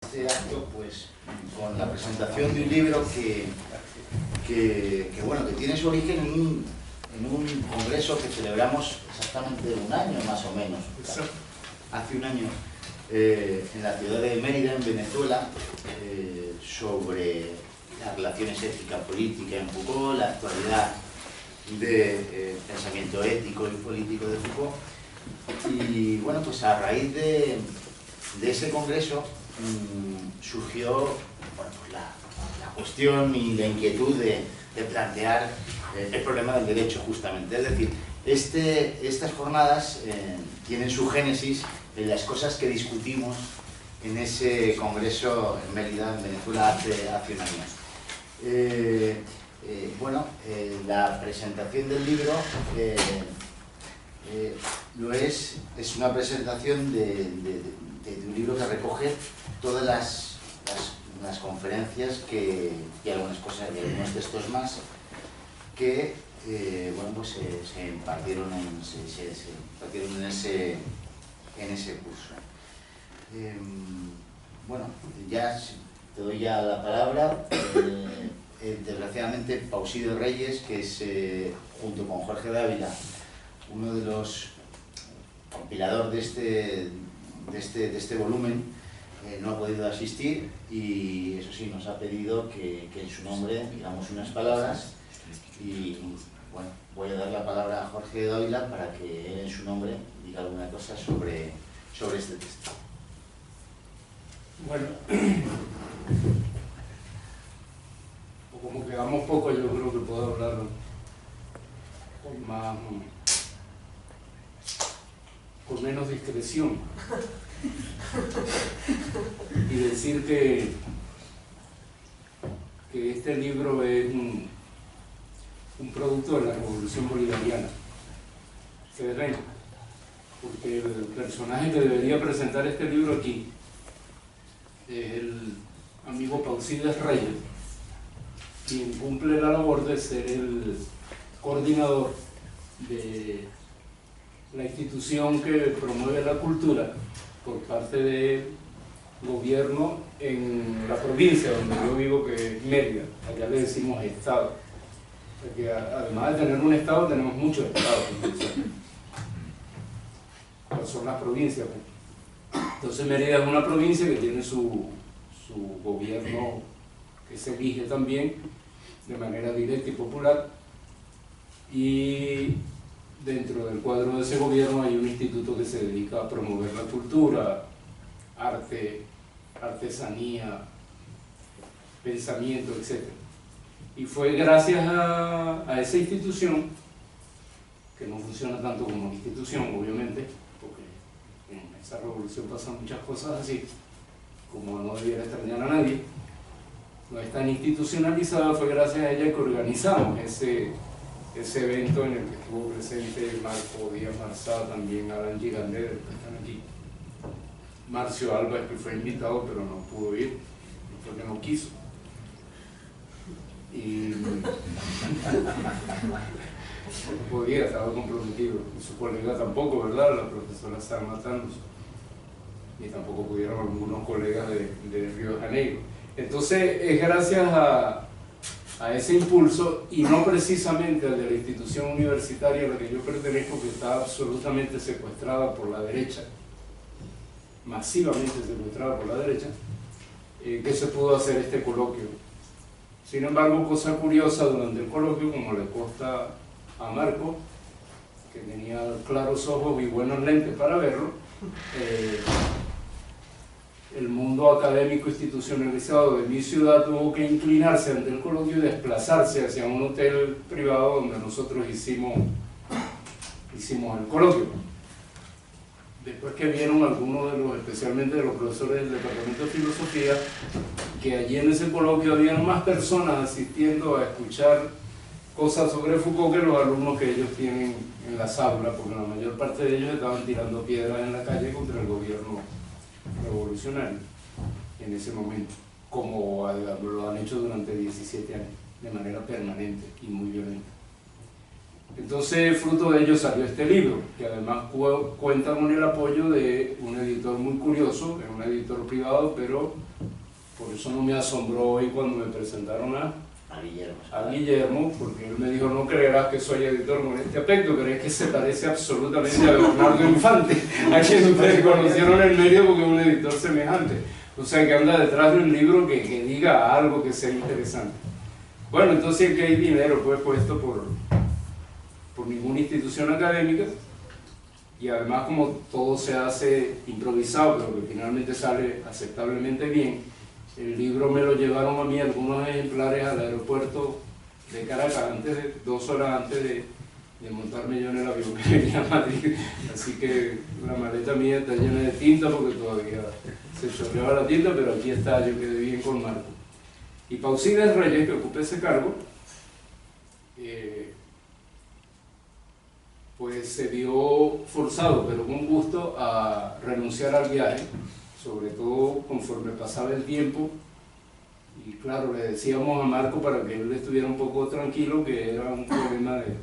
este acto pues con la presentación de un libro que tiene su origen en un congreso que celebramos exactamente un año más o menos, hace un año, en la ciudad de Mérida, en Venezuela, sobre las relaciones ética-política en Foucault, la actualidad del pensamiento ético y político de Foucault. Y bueno, pues a raíz de ese congreso surgió pues la cuestión y la inquietud de plantear el problema del derecho, justamente. Es decir, estas jornadas tienen su génesis en las cosas que discutimos en ese congreso en Mérida, en Venezuela, hace un año. La presentación del libro es una presentación de un libro que recoge todas las conferencias y algunas cosas, y algunos textos más que se impartieron en ese curso. Ya te doy ya la palabra. Desgraciadamente, Pausidio Reyes, que es, junto con Jorge Dávila, uno de los compiladores de este volumen, no ha podido asistir y eso sí, nos ha pedido que en su nombre digamos unas palabras y bueno, voy a dar la palabra a Jorge Dávila para que él en su nombre diga alguna cosa sobre este texto. Bueno, como quedamos poco, yo creo que puedo hablar con menos discreción y decir que este libro es un producto de la Revolución Bolivariana. ¿Se ven? Porque el personaje que debería presentar este libro aquí es el amigo Pausidio Reyes, quien cumple la labor de ser el coordinador de la institución que promueve la cultura por parte del gobierno en la provincia donde yo vivo, que es Mérida. Allá le decimos Estado. Porque además de tener un Estado, tenemos muchos Estados. Son las provincias. Entonces Mérida es una provincia que tiene su gobierno, que se elige también de manera directa y popular, y dentro del cuadro de ese gobierno hay un instituto que se dedica a promover la cultura, arte, artesanía, pensamiento, etc. Y fue gracias a esa institución, que no funciona tanto como institución, obviamente, porque en esa revolución pasan muchas cosas así, como no debiera extrañar a nadie, no es tan institucionalizada. Fue gracias a ella que organizamos ese evento en el que estuvo presente Marco Díaz Marzá, también Alan Gigander, que están aquí, Marcio Alba, que fue invitado pero no pudo ir, porque no quiso, y no podía, estaba comprometido, y su colega tampoco, ¿verdad? La profesora Sarma Matanzos, y tampoco pudieron algunos colegas de Río de Janeiro. Entonces es gracias a ese impulso, y no precisamente al de la institución universitaria a la que yo pertenezco, que está absolutamente secuestrada por la derecha, masivamente secuestrada por la derecha, que se pudo hacer este coloquio. Sin embargo, cosa curiosa, durante el coloquio, como le consta a Marco, que tenía claros ojos y buenos lentes para verlo, el mundo académico institucionalizado de mi ciudad tuvo que inclinarse ante el coloquio y desplazarse hacia un hotel privado donde nosotros hicimos el coloquio. Después que vieron algunos de los, especialmente de los profesores del departamento de filosofía, que allí en ese coloquio habían más personas asistiendo a escuchar cosas sobre Foucault que los alumnos que ellos tienen en las aulas, porque la mayor parte de ellos estaban tirando piedras en la calle contra el gobierno revolucionario en ese momento, como lo han hecho durante 17 años, de manera permanente y muy violenta. Entonces, fruto de ello salió este libro, que además cuenta con el apoyo de un editor muy curioso, es un editor privado, pero Por eso no me asombró hoy cuando me presentaron a Guillermo, porque él me dijo, no creerás que soy editor con este aspecto, crees que se parece absolutamente a Bernardo Infante, a quien ustedes conocieron en el medio porque es un editor semejante. O sea, que anda detrás de un libro que diga algo que sea interesante. Bueno, entonces que hay dinero pues puesto por ninguna institución académica, y además como todo se hace improvisado, pero que finalmente sale aceptablemente bien, el libro me lo llevaron a mí algunos ejemplares al aeropuerto de Caracas, 2 horas antes de montarme yo en el avión que venía a Madrid. Así que la maleta mía está llena de tinta porque todavía se chorreaba la tinta, pero aquí está, yo quedé bien con Marco. Y Pausides Reyes, que ocupa ese cargo, pues se vio forzado, pero con gusto, a renunciar al viaje, sobre todo conforme pasaba el tiempo. Y claro, le decíamos a Marco para que él estuviera un poco tranquilo que era un problema de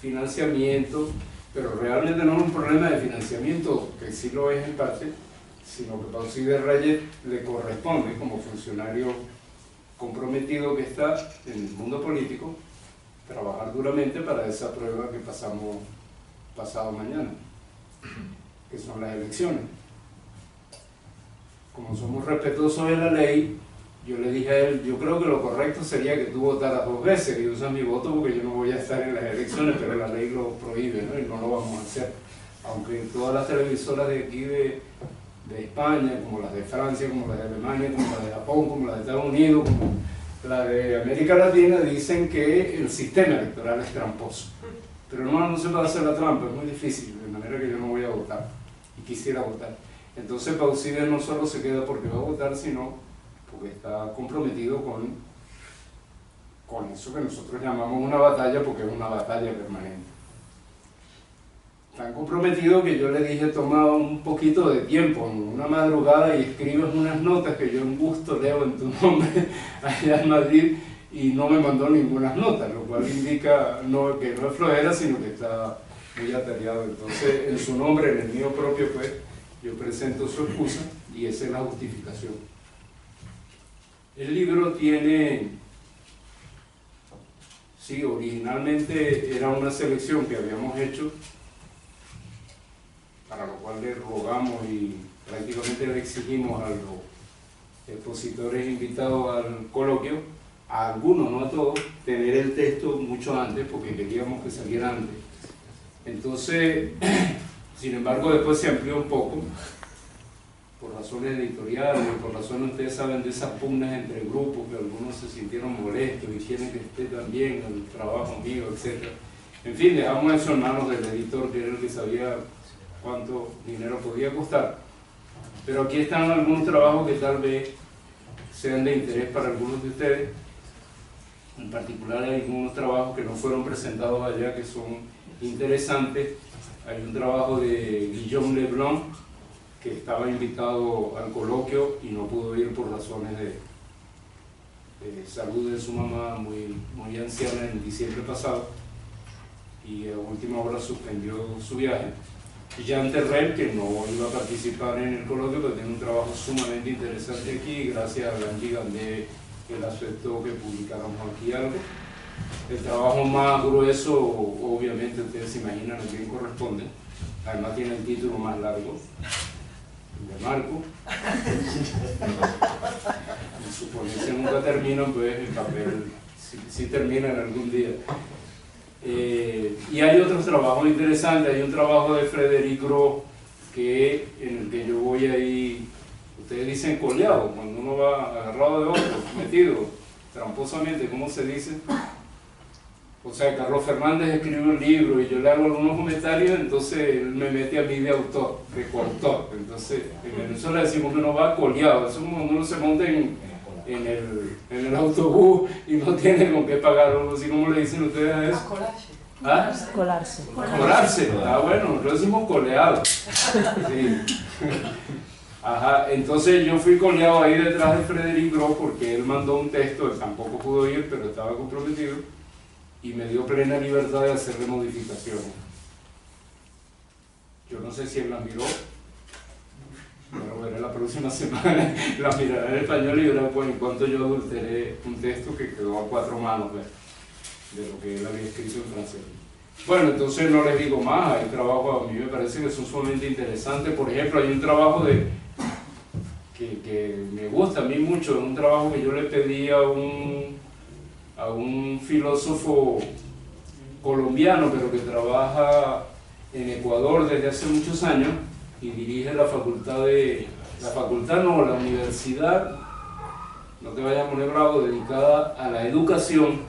financiamiento, pero realmente no es un problema de financiamiento, que sí lo es en parte, sino que Pausides Reyes le corresponde, como funcionario comprometido que está en el mundo político, trabajar duramente para esa prueba que pasamos pasado mañana, que son las elecciones. Como somos respetuosos de la ley, yo le dije a él, yo creo que lo correcto sería que tú votaras 2 veces y usas mi voto porque yo no voy a estar en las elecciones, pero la ley lo prohíbe, ¿no? Y no lo vamos a hacer. Aunque todas las televisoras de aquí de España, como las de Francia, como las de Alemania, como las de Japón, como las de Estados Unidos, como las de América Latina, dicen que el sistema electoral es tramposo. Pero no se puede hacer la trampa, es muy difícil, de manera que yo no voy a votar, y quisiera votar. Entonces Pausides no solo se queda porque va a votar, sino porque está comprometido con eso que nosotros llamamos una batalla, porque es una batalla permanente. Tan comprometido que yo le dije, toma un poquito de tiempo, una madrugada, y escribes unas notas que yo en gusto leo en tu nombre allá en Madrid, y no me mandó ninguna nota, lo cual indica que no es flojera, sino que está muy atareado. Entonces, en su nombre, en el mío propio, pues, yo presento su excusa, y esa es la justificación. El libro tiene, sí, originalmente era una selección que habíamos hecho, para lo cual le rogamos y prácticamente le exigimos a los expositores invitados al coloquio, a algunos, no a todos, tener el texto mucho antes, porque queríamos que saliera antes. Entonces, sin embargo, después se amplió un poco, por razones editoriales, por razones, ustedes saben, de esas pugnas entre grupos, que algunos se sintieron molestos y quieren que esté también el trabajo mío, etc. En fin, dejamos eso en manos del editor, que era el que sabía cuánto dinero podía costar. Pero aquí están algunos trabajos que tal vez sean de interés para algunos de ustedes. En particular hay algunos trabajos que no fueron presentados allá que son interesantes. Hay un trabajo de Guillaume Leblanc, que estaba invitado al coloquio y no pudo ir por razones de salud de su mamá, muy anciana, en diciembre pasado, y a última hora suspendió su viaje. Jean Terrell, que no iba a participar en el coloquio, pero tiene un trabajo sumamente interesante aquí, gracias a Angie Gandé, que él aceptó que publicáramos aquí algo. El trabajo más grueso, obviamente ustedes se imaginan a quién corresponde, además tiene el título más largo, el de Marco. Suponerse nunca terminan, pues el papel sí termina en algún día. Y hay otros trabajos interesantes. Hay un trabajo de Frédéric Gros en el que yo voy ahí, ustedes dicen coleado, cuando uno va agarrado de otro, metido tramposamente, ¿cómo se dice? O sea, Carlos Fernández escribe un libro y yo le hago algunos comentarios, entonces él me mete a mí de autor, de coautor. Entonces en Venezuela decimos que uno va coleado, eso es como cuando uno se monta en el autobús y no tiene con qué pagar, o así como le dicen ustedes a eso. ¿Ah? Colarse. Colarse. Ah, bueno, nosotros decimos coleado. Sí. Ajá, entonces yo fui coleado ahí detrás de Frédéric Gros porque él mandó un texto, él tampoco pudo ir, pero estaba comprometido, y me dio plena libertad de hacerle modificaciones. Yo no sé si él las miró, pero veré la la próxima semana la miraré en español y verá pues en cuanto yo adulteré un texto que quedó a 4 manos de lo que él había escrito en francés. Bueno, entonces no les digo más, hay trabajos a mí me parece que son sumamente interesantes. Por ejemplo, hay un trabajo que me gusta a mí mucho, un trabajo que yo le pedí a un filósofo colombiano, pero que trabaja en Ecuador desde hace muchos años y dirige la universidad, no te vayas a poner bravo, dedicada a la educación,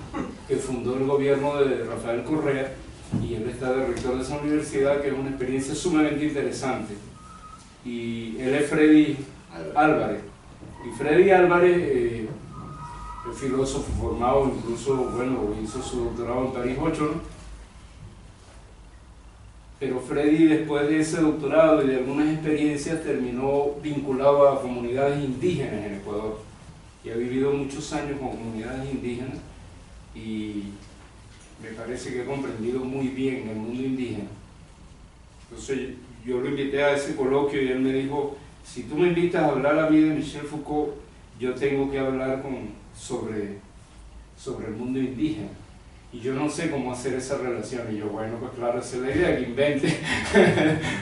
que fundó el gobierno de Rafael Correa, y él está de rector de esa universidad, que es una experiencia sumamente interesante. Y él es Freddy Álvarez. Y Freddy Álvarez es filósofo formado, incluso, bueno, hizo su doctorado en París 8, ¿no? Pero Freddy, después de ese doctorado y de algunas experiencias, terminó vinculado a comunidades indígenas en Ecuador. Y ha vivido muchos años con comunidades indígenas y me parece que ha comprendido muy bien el mundo indígena. Entonces yo lo invité a ese coloquio y él me dijo, si tú me invitas a hablar a mí de Michel Foucault, yo tengo que hablar sobre el mundo indígena. Y yo no sé cómo hacer esa relación. Y yo, bueno, pues claro, esa es la idea, que invente.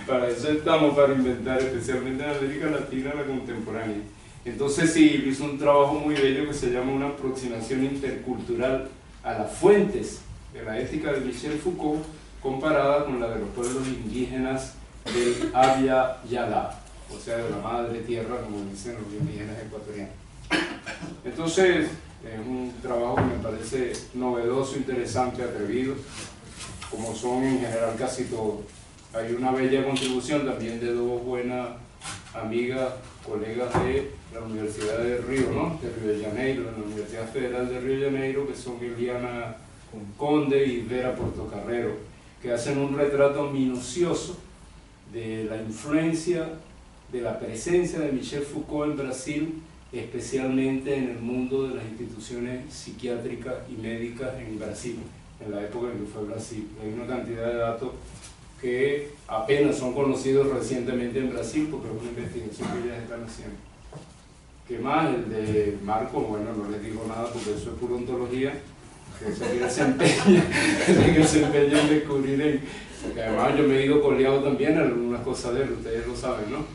Para eso estamos, para inventar, especialmente en América Latina, la contemporánea. Entonces sí, hizo un trabajo muy bello que se llama una aproximación intercultural a las fuentes de la ética de Michel Foucault comparada con la de los pueblos indígenas del Abya Yala, o sea, de la madre tierra, como dicen los indígenas ecuatorianos. Entonces, es un trabajo que me parece novedoso, interesante, atrevido, como son en general casi todos. Hay una bella contribución también de dos buenas amigas, colegas de la Universidad de Río, ¿no? De Río de Janeiro, de la Universidad Federal de Río de Janeiro, que son Eliana Conde y Vera Portocarrero, que hacen un retrato minucioso de la influencia, de la presencia de Michel Foucault en Brasil, especialmente en el mundo de las instituciones psiquiátricas y médicas en Brasil, en la época en que fue Brasil. Hay una cantidad de datos que apenas son conocidos recientemente en Brasil, porque es una investigación que ellas están haciendo. ¿Qué más? El de Marco, bueno, no les digo nada porque eso es pura ontología, que se empeña en descubrir, porque además yo me he ido coleado también en algunas cosas de él, ustedes lo saben, ¿no?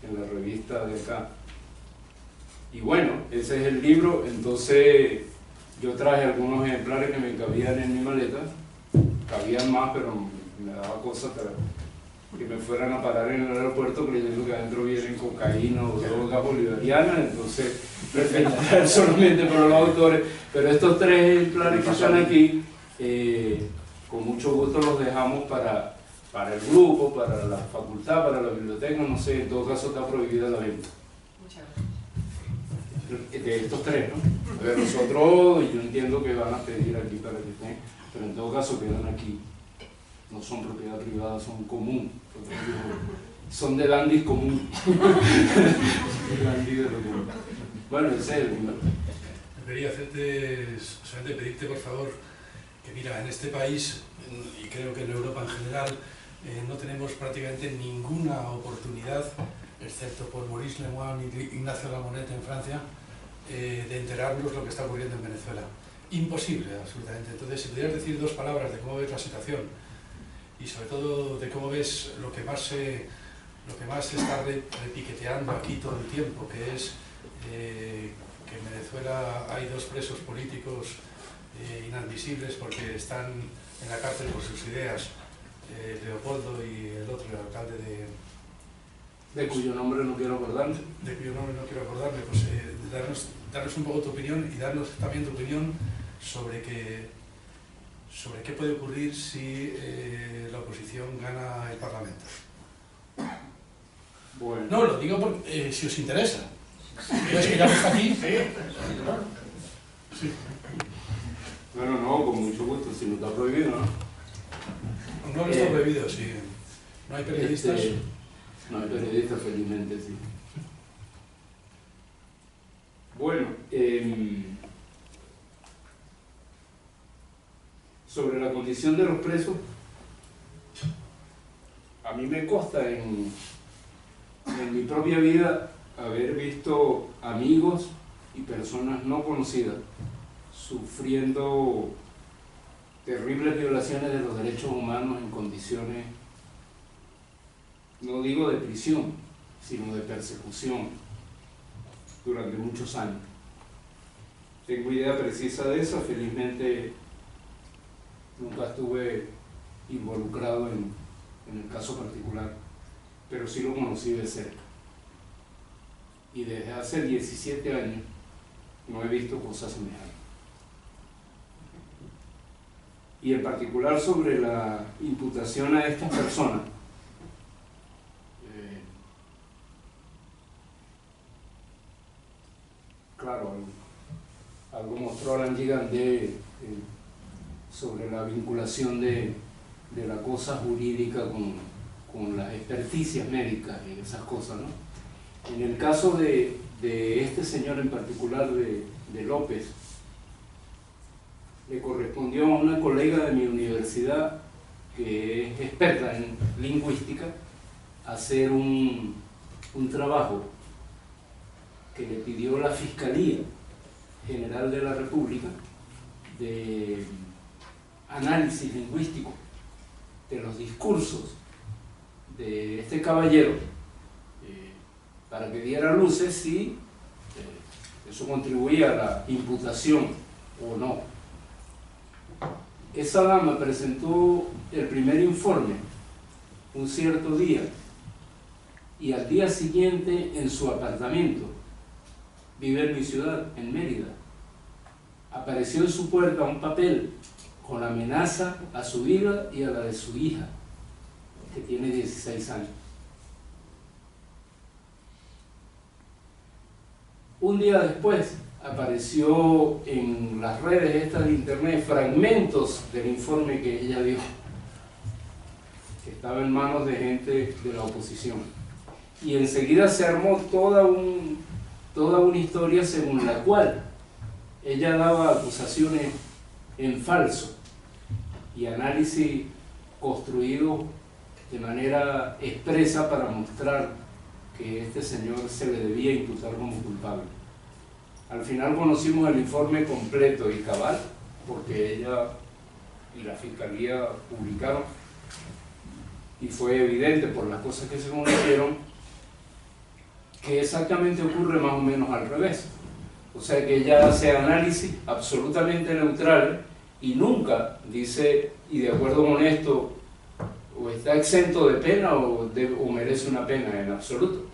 En la revista de acá. Y bueno, ese es el libro. Entonces yo traje algunos ejemplares que me cabían en mi maleta, cabían más, pero me daba cosas para que me fueran a parar en el aeropuerto creyendo que adentro vienen cocaína o drogas bolivarianas, entonces preferí traer solamente para los autores, pero estos 3 ejemplares que están aquí, con mucho gusto los dejamos para el grupo, para la facultad, para la biblioteca, no sé, en todo caso está prohibida la venta. Muchas gracias. De estos 3, ¿no? Pero los otros yo entiendo que van a pedir aquí para que estén, pero en todo caso quedan aquí. No son propiedad privada, son común. Son de Landis común. Bueno, ese es el primero. Debería solamente pedirte por favor que mira, en este país, y creo que en Europa en general, no tenemos prácticamente ninguna oportunidad, excepto por Maurice Lemoine y Ignacio Ramonet en Francia, de enterarnos lo que está ocurriendo en Venezuela. Imposible, absolutamente. Entonces, si pudieras decir 2 palabras de cómo ves la situación y sobre todo de cómo ves lo que más se está repiqueteando aquí todo el tiempo, que es que en Venezuela hay 2 presos políticos inadmisibles porque están en la cárcel por sus ideas, Leopoldo y el otro, el alcalde de cuyo nombre no quiero acordarme. De cuyo nombre no quiero acordarme, pues darnos un poco tu opinión y darnos también tu opinión sobre qué puede ocurrir si la oposición gana el Parlamento. Bueno. No, lo digo porque, si os interesa. ¿Es que ya está aquí? Sí. Bueno, no, con mucho gusto, si no está prohibido, ¿no? No está prohibido, sí. ¿No hay periodistas? No hay periodistas, felizmente, sí. Bueno, sobre la condición de los presos, a mí me consta en mi propia vida haber visto amigos y personas no conocidas sufriendo terribles violaciones de los derechos humanos en condiciones, no digo de prisión, sino de persecución durante muchos años. Tengo idea precisa de eso, felizmente nunca estuve involucrado en el caso particular, pero sí lo conocí de cerca. Y desde hace 17 años no he visto cosas semejantes. Y en particular sobre la imputación a estas personas, claro, algo mostró Alain Gigandé sobre la vinculación de la cosa jurídica con las experticias médicas y esas cosas, ¿no? En el caso de este señor en particular, de López, le correspondió a una colega de mi universidad, que es experta en lingüística, hacer un trabajo que le pidió la Fiscalía General de la República de análisis lingüístico de los discursos de este caballero, para que diera luces si eso contribuía a la imputación o no. Esa dama presentó el primer informe un cierto día, y al día siguiente en su apartamento, vive en mi ciudad, en Mérida, apareció en su puerta un papel con amenaza a su vida y a la de su hija, que tiene 16 años. Un día después apareció en las redes estas de internet fragmentos del informe que ella dio, que estaba en manos de gente de la oposición, y enseguida se armó toda una historia según la cual ella daba acusaciones en falso y análisis construido de manera expresa para mostrar que este señor se le debía imputar como culpable. Al final conocimos el informe completo y cabal, porque ella y la Fiscalía publicaron, y fue evidente por las cosas que se conocieron que exactamente ocurre más o menos al revés. O sea que ella hace análisis absolutamente neutrales y nunca dice, y de acuerdo con esto, o está exento de pena o merece una pena, en absoluto.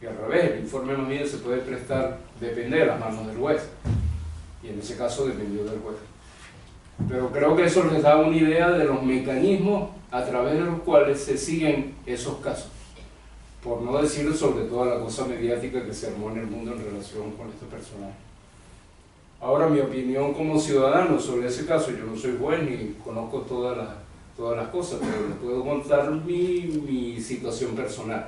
Y al revés, el informe más bien se puede prestar, depende de las manos del juez, y en ese caso dependió del juez. Pero creo que eso les da una idea de los mecanismos a través de los cuales se siguen esos casos, por no decir sobre toda la cosa mediática que se armó en el mundo en relación con este personaje. Ahora, mi opinión como ciudadano sobre ese caso, yo no soy juez ni conozco todas las cosas, pero les puedo contar mi situación personal.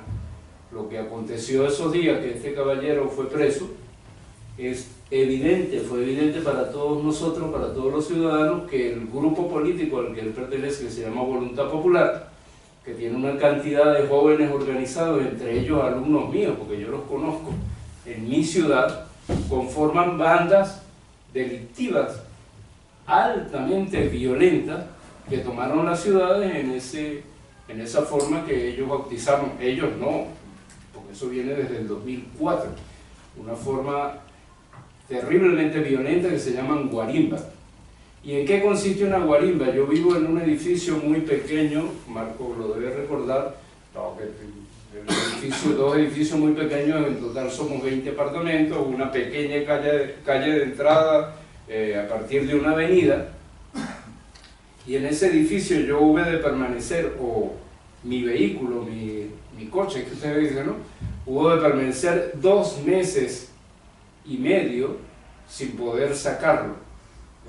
Lo que aconteció esos días que este caballero fue preso es evidente, fue evidente para todos nosotros, para todos los ciudadanos, que el grupo político al que él pertenece, que se llama Voluntad Popular, que tiene una cantidad de jóvenes organizados, entre ellos alumnos míos, porque yo los conozco, en mi ciudad, conforman bandas delictivas altamente violentas que tomaron las ciudades en esa forma que ellos bautizaron, ellos no, porque eso viene desde el 2004, una forma terriblemente violenta que se llaman guarimbas. ¿Y en qué consiste una guarimba? Yo vivo en un edificio muy pequeño, Marco lo debe recordar, dos edificios muy pequeños, en total somos 20 apartamentos, una pequeña calle de entrada a partir de una avenida, y en ese edificio yo hube de permanecer, o mi vehículo, mi coche, que ustedes dicen, ¿no? Hubo de permanecer 2 meses y medio sin poder sacarlo.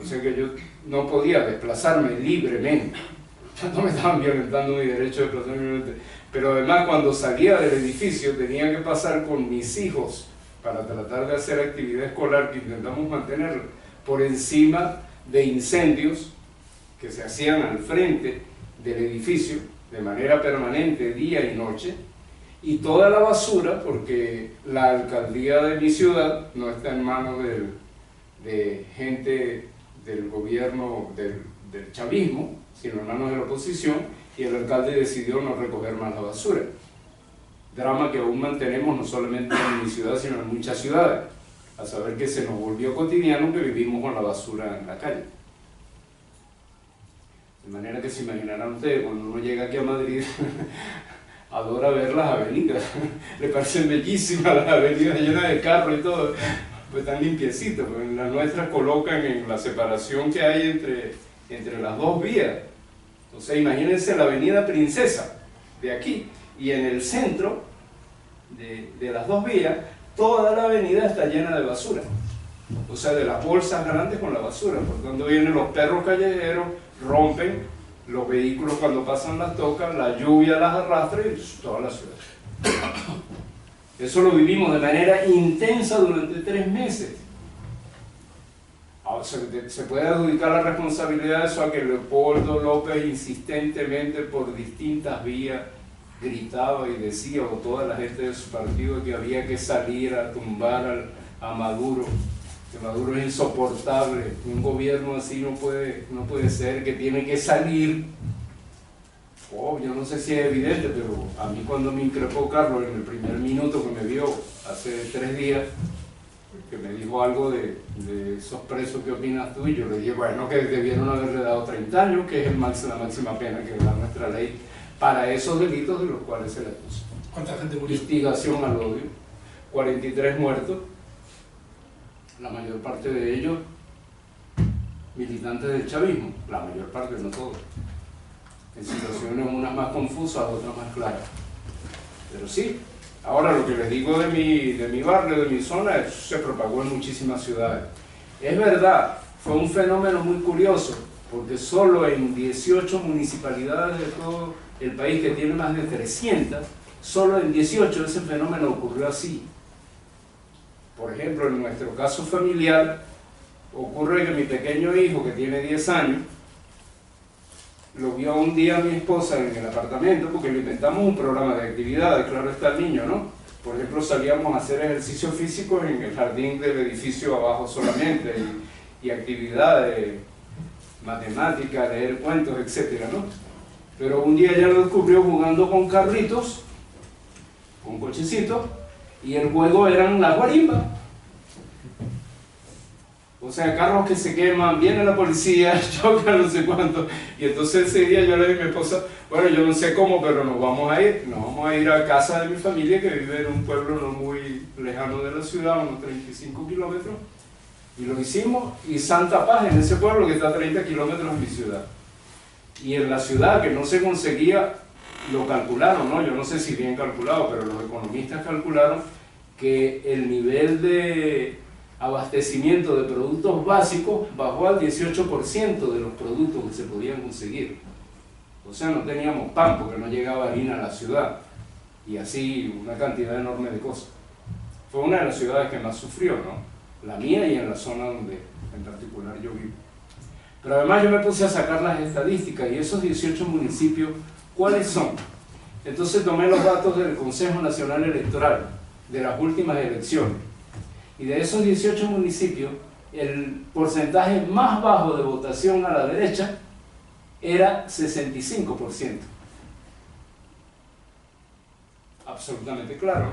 O sea que yo no podía desplazarme libremente. Ya no me estaban violentando mi derecho de desplazarme libremente. Pero además, cuando salía del edificio tenía que pasar con mis hijos para tratar de hacer actividad escolar que intentamos mantener por encima de incendios que se hacían al frente del edificio de manera permanente, día y noche, y toda la basura, porque la alcaldía de mi ciudad no está en manos de gente del gobierno del chavismo, sino en manos de la oposición, y el alcalde decidió no recoger más la basura. Drama que aún mantenemos no solamente en mi ciudad, sino en muchas ciudades, a saber que se nos volvió cotidiano que vivimos con la basura en la calle. De manera que se imaginarán ustedes, cuando uno llega aquí a Madrid, adora ver las avenidas, le parecen bellísimas las avenidas llenas de carros y todo, pues tan limpiecitas, pues las nuestras colocan en la separación que hay entre las dos vías. Entonces imagínense la avenida Princesa de aquí, y en el centro de las dos vías, toda la avenida está llena de basura, o sea, de las bolsas grandes con la basura, por donde vienen los perros callejeros, rompen los vehículos cuando pasan, las tocan, la lluvia las arrastra y toda la ciudad. Eso lo vivimos de manera intensa durante 3 meses. Se puede adjudicar la responsabilidad de eso a que Leopoldo López insistentemente por distintas vías gritaba y decía, o toda la gente de su partido, que había que salir a tumbar a Maduro, que Maduro es insoportable, un gobierno así no puede ser, que tiene que salir. Yo no sé si es evidente, pero a mí cuando me increpó Carlos en el primer minuto que me vio hace 3 días, que me dijo algo de esos presos, ¿qué opinas tú? Y yo le dije, bueno, que debieron haberle dado 30 años, que es la máxima pena que da nuestra ley para esos delitos de los cuales se le acusa. ¿Cuánta gente murió? Instigación al odio, 43 muertos, la mayor parte de ellos militantes del chavismo, la mayor parte, no todos, en situaciones unas más confusas, otras más claras. Pero sí, ahora lo que les digo de mi barrio, de mi zona, eso se propagó en muchísimas ciudades. Es verdad, fue un fenómeno muy curioso, porque solo en 18 municipalidades de todo el país, que tiene más de 300, solo en 18 ese fenómeno ocurrió así. Por ejemplo, en nuestro caso familiar, ocurre que mi pequeño hijo, que tiene 10 años, lo vio un día a mi esposa en el apartamento, porque le inventamos un programa de actividades, claro está el niño, ¿no? Por ejemplo, salíamos a hacer ejercicio físico en el jardín del edificio abajo solamente, y actividades, matemáticas, leer cuentos, etcétera, ¿no? Pero un día ya lo descubrió jugando con carritos, con cochecitos, y el juego eran las guarimbas. O sea, carros que se queman, viene la policía, chocan, no sé cuánto. Y entonces ese día yo le dije a mi esposa, bueno, yo no sé cómo, pero nos vamos a ir a casa de mi familia, que vive en un pueblo no muy lejano de la ciudad, unos 35 kilómetros. Y lo hicimos, y Santa Paz, en ese pueblo que está a 30 kilómetros de mi ciudad. Y en la ciudad, que no se conseguía, lo calcularon, ¿no? Yo no sé si bien calculado, pero los economistas calcularon que el nivel de abastecimiento de productos básicos bajó al 18% de los productos que se podían conseguir. O sea, no teníamos pan porque no llegaba harina a la ciudad, y así una cantidad enorme de cosas. Fue una de las ciudades que más sufrió, ¿no? La mía, y en la zona donde en particular yo vivo. Pero además yo me puse a sacar las estadísticas, y esos 18 municipios, ¿cuáles son? Entonces tomé los datos del Consejo Nacional Electoral de las últimas elecciones, y de esos 18 municipios, el porcentaje más bajo de votación a la derecha era 65%. Absolutamente claro.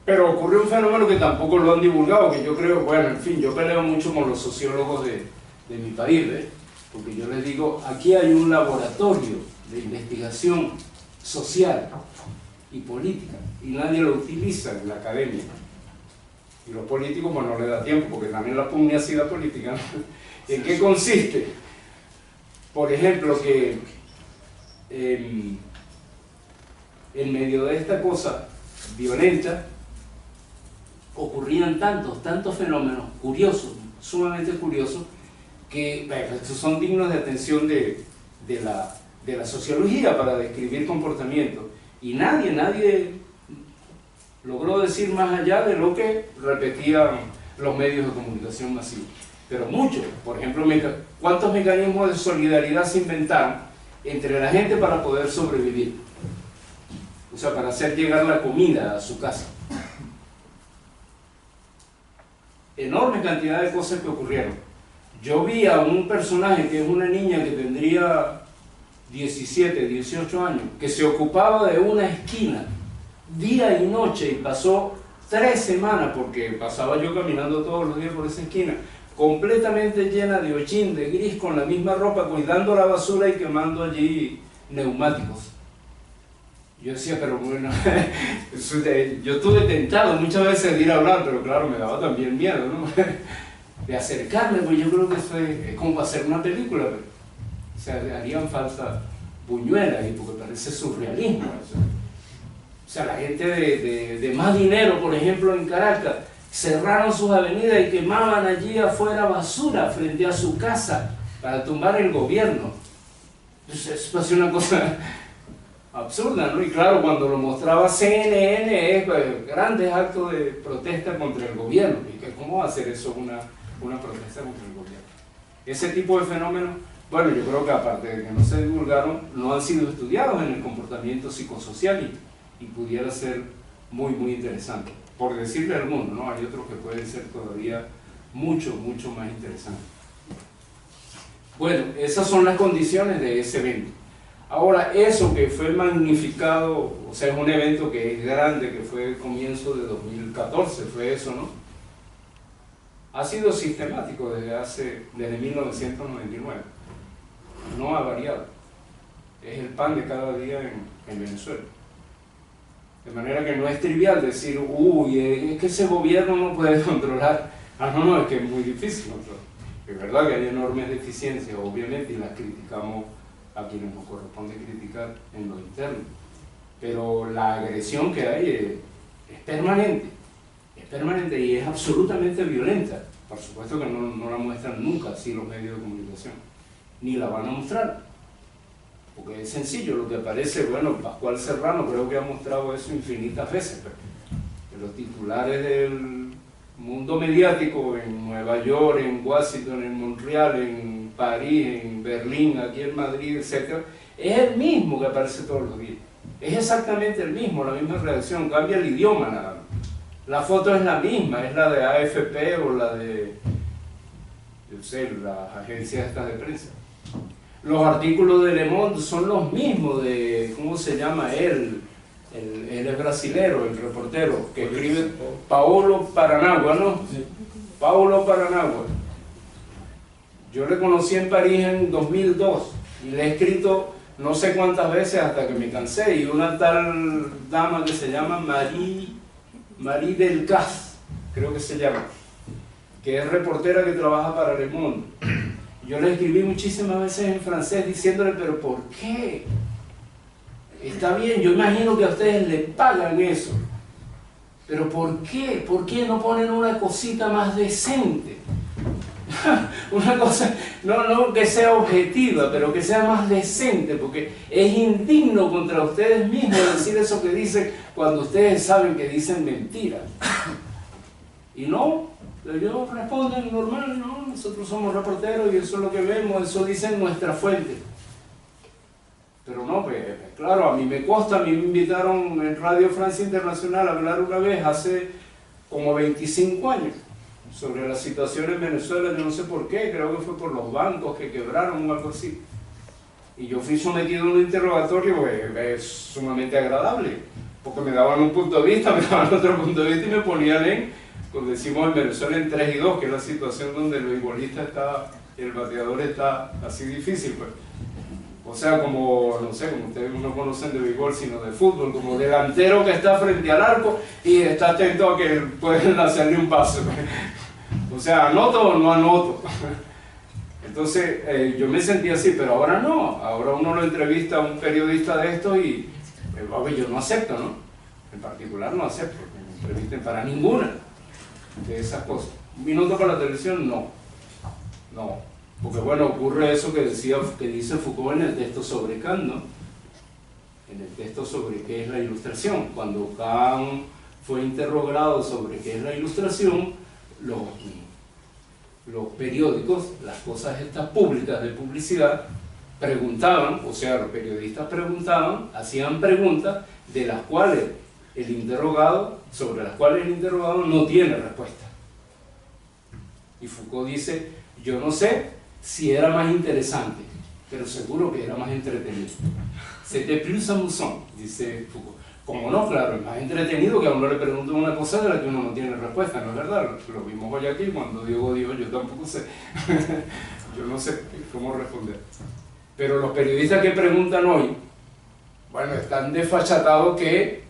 Pero ocurrió un fenómeno que tampoco lo han divulgado, que yo creo, bueno, en fin, yo peleo mucho con los sociólogos de mi país, ¿ves? Porque yo les digo, aquí hay un laboratorio de investigación social y política, y nadie lo utiliza en la academia. Y los políticos, pues no les da tiempo, porque también la pugnacidad política, ¿no? ¿En qué consiste? Por ejemplo, que en medio de esta cosa violenta ocurrían tantos fenómenos curiosos, sumamente curiosos, que estos son dignos de atención de la sociología para describir comportamientos. Y nadie logró decir más allá de lo que repetían los medios de comunicación masivos. Pero muchos, por ejemplo, ¿cuántos mecanismos de solidaridad se inventaron entre la gente para poder sobrevivir? o sea, para hacer llegar la comida a su casa. Enorme cantidad de cosas que ocurrieron. Yo vi a un personaje que es una niña que tendría 17, 18 años, que se ocupaba de una esquina día y noche y pasó 3 semanas, porque pasaba yo caminando todos los días por esa esquina, completamente llena de hollín, de gris, con la misma ropa, cuidando la basura y quemando allí neumáticos. Yo decía, pero bueno, yo estuve tentado muchas veces de ir a hablar, pero claro, me daba también miedo, ¿no? De acercarme, pues yo creo que eso es como para hacer una película, pero, o sea, harían falta buñuelas, y porque parece surrealismo eso. O sea, la gente de más dinero, por ejemplo, en Caracas, cerraron sus avenidas y quemaban allí afuera basura frente a su casa para tumbar el gobierno. Entonces, eso es una cosa absurda, ¿no? Y claro, cuando lo mostraba CNN, es grandes actos de protesta contra el gobierno. ¿Y que cómo va a hacer eso una protesta contra el gobierno? Ese tipo de fenómenos, bueno, yo creo que aparte de que no se divulgaron, no han sido estudiados en el comportamiento psicosocial y pudiera ser muy, muy interesante. Por decirle alguno, ¿no? Hay otros que pueden ser todavía mucho, mucho más interesantes. Bueno, esas son las condiciones de ese evento. Ahora, eso que fue magnificado, o sea, es un evento que es grande, que fue el comienzo de 2014, fue eso, ¿no? Ha sido sistemático desde 1999. No ha variado. Es el pan de cada día en Venezuela. De manera que no es trivial decir, uy, es que ese gobierno no puede controlar. Ah, no, es que es muy difícil controlar. Es verdad que hay enormes deficiencias, obviamente, y las criticamos a quienes nos corresponde criticar en lo interno. Pero la agresión que hay es permanente y es absolutamente violenta. Por supuesto que no la muestran nunca así los medios de comunicación, ni la van a mostrar. Porque es sencillo, lo que aparece, bueno, Pascual Serrano creo que ha mostrado eso infinitas veces, pero los titulares del mundo mediático en Nueva York, en Washington, en Montreal, en París, en Berlín, aquí en Madrid, etc., es el mismo que aparece todos los días. Es exactamente el mismo, la misma redacción, cambia el idioma nada más. La foto es la misma, es la de AFP o la de, yo sé, las agencias estas de prensa. Los artículos de Le Monde son los mismos de, ¿cómo se llama él? Él es brasilero, el reportero, que escribe Paulo Paranagua, ¿no? Sí. Paulo Paranagua. Yo le conocí en París en 2002 y le he escrito no sé cuántas veces hasta que me cansé. Y una tal dama que se llama Marie Delcas, creo que se llama, que es reportera que trabaja para Le Monde. Yo le escribí muchísimas veces en francés diciéndole, pero ¿por qué? Está bien, yo imagino que a ustedes le pagan eso, pero ¿por qué? ¿Por qué no ponen una cosita más decente? Una cosa, no que sea objetiva, pero que sea más decente, porque es indigno contra ustedes mismos decir eso que dicen cuando ustedes saben que dicen mentiras. Y no, ellos responden normal, no, nosotros somos reporteros y eso es lo que vemos, eso dicen nuestras fuentes. Pero no, pues claro, a mí me consta, a mí me invitaron en Radio Francia Internacional a hablar una vez hace como 25 años sobre la situación en Venezuela, yo no sé por qué, creo que fue por los bancos que quebraron o algo así. Y yo fui sometido a un interrogatorio es sumamente agradable, porque me daban un punto de vista, me daban otro punto de vista y me ponían en, como decimos en Venezuela, en 3 y 2, que es la situación donde el beisbolista está, el bateador está así difícil, pues. O sea, como, no sé, como ustedes no conocen de béisbol, sino de fútbol, como delantero que está frente al arco y está atento a que pueden hacerle un pase. O sea, ¿anoto o no anoto? Entonces, yo me sentí así, pero ahora no. Ahora uno lo entrevista a un periodista de esto y yo no acepto, ¿no? En particular no acepto que me entrevisten para ninguna de esas cosas. ¿Un minuto para la televisión? No. No. Porque bueno, ocurre eso que dice Foucault en el texto sobre Kant, ¿no? En el texto sobre qué es la ilustración. Cuando Kant fue interrogado sobre qué es la ilustración, los periódicos, las cosas estas públicas de publicidad, preguntaban, o sea, los periodistas preguntaban, hacían preguntas de las cuales sobre las cuales el interrogado no tiene respuesta. Y Foucault dice, yo no sé si era más interesante, pero seguro que era más entretenido. C'était plus amusant, dice Foucault. Como no, claro, es más entretenido que a uno le pregunten una cosa de la que uno no tiene respuesta, ¿no es verdad? Lo vimos hoy aquí, cuando Diego dijo, yo tampoco sé. Yo no sé cómo responder. Pero los periodistas que preguntan hoy, bueno, están desfachatados que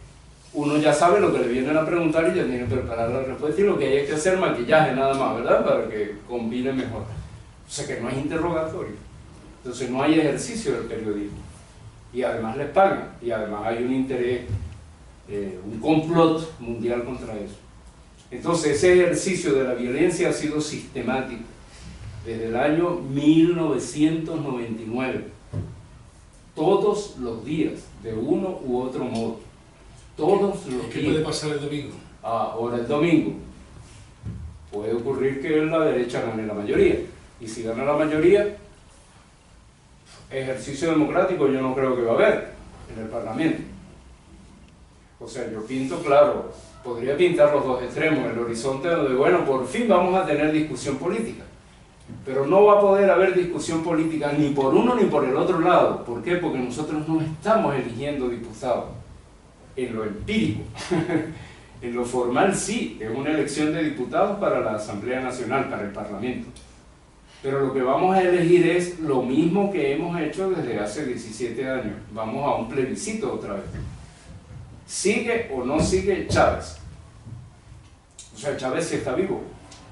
uno ya sabe lo que le vienen a preguntar y ya tiene preparada la respuesta, y lo que hay es que hacer maquillaje nada más, ¿verdad? Para que combine mejor. O sea que no hay interrogatorio. Entonces no hay ejercicio del periodismo. Y además les pagan, y además hay un interés, un complot mundial contra eso. Entonces ese ejercicio de la violencia ha sido sistemático desde el año 1999, todos los días, de uno u otro modo, todos los días. ¿Qué puede pasar el domingo? Ahora el domingo puede ocurrir que la derecha gane la mayoría, y si gana la mayoría, ejercicio democrático yo no creo que va a haber en el Parlamento. O sea, yo pinto, claro, podría pintar los dos extremos, el horizonte donde, bueno, por fin vamos a tener discusión política, pero no va a poder haber discusión política ni por uno ni por el otro lado. ¿Por qué? Porque nosotros no estamos eligiendo diputados en lo empírico. En lo formal sí, es una elección de diputados para la Asamblea Nacional, para el Parlamento. Pero lo que vamos a elegir es lo mismo que hemos hecho desde hace 17 años. Vamos a un plebiscito otra vez. ¿Sigue o no sigue Chávez? O sea, Chávez sí está vivo,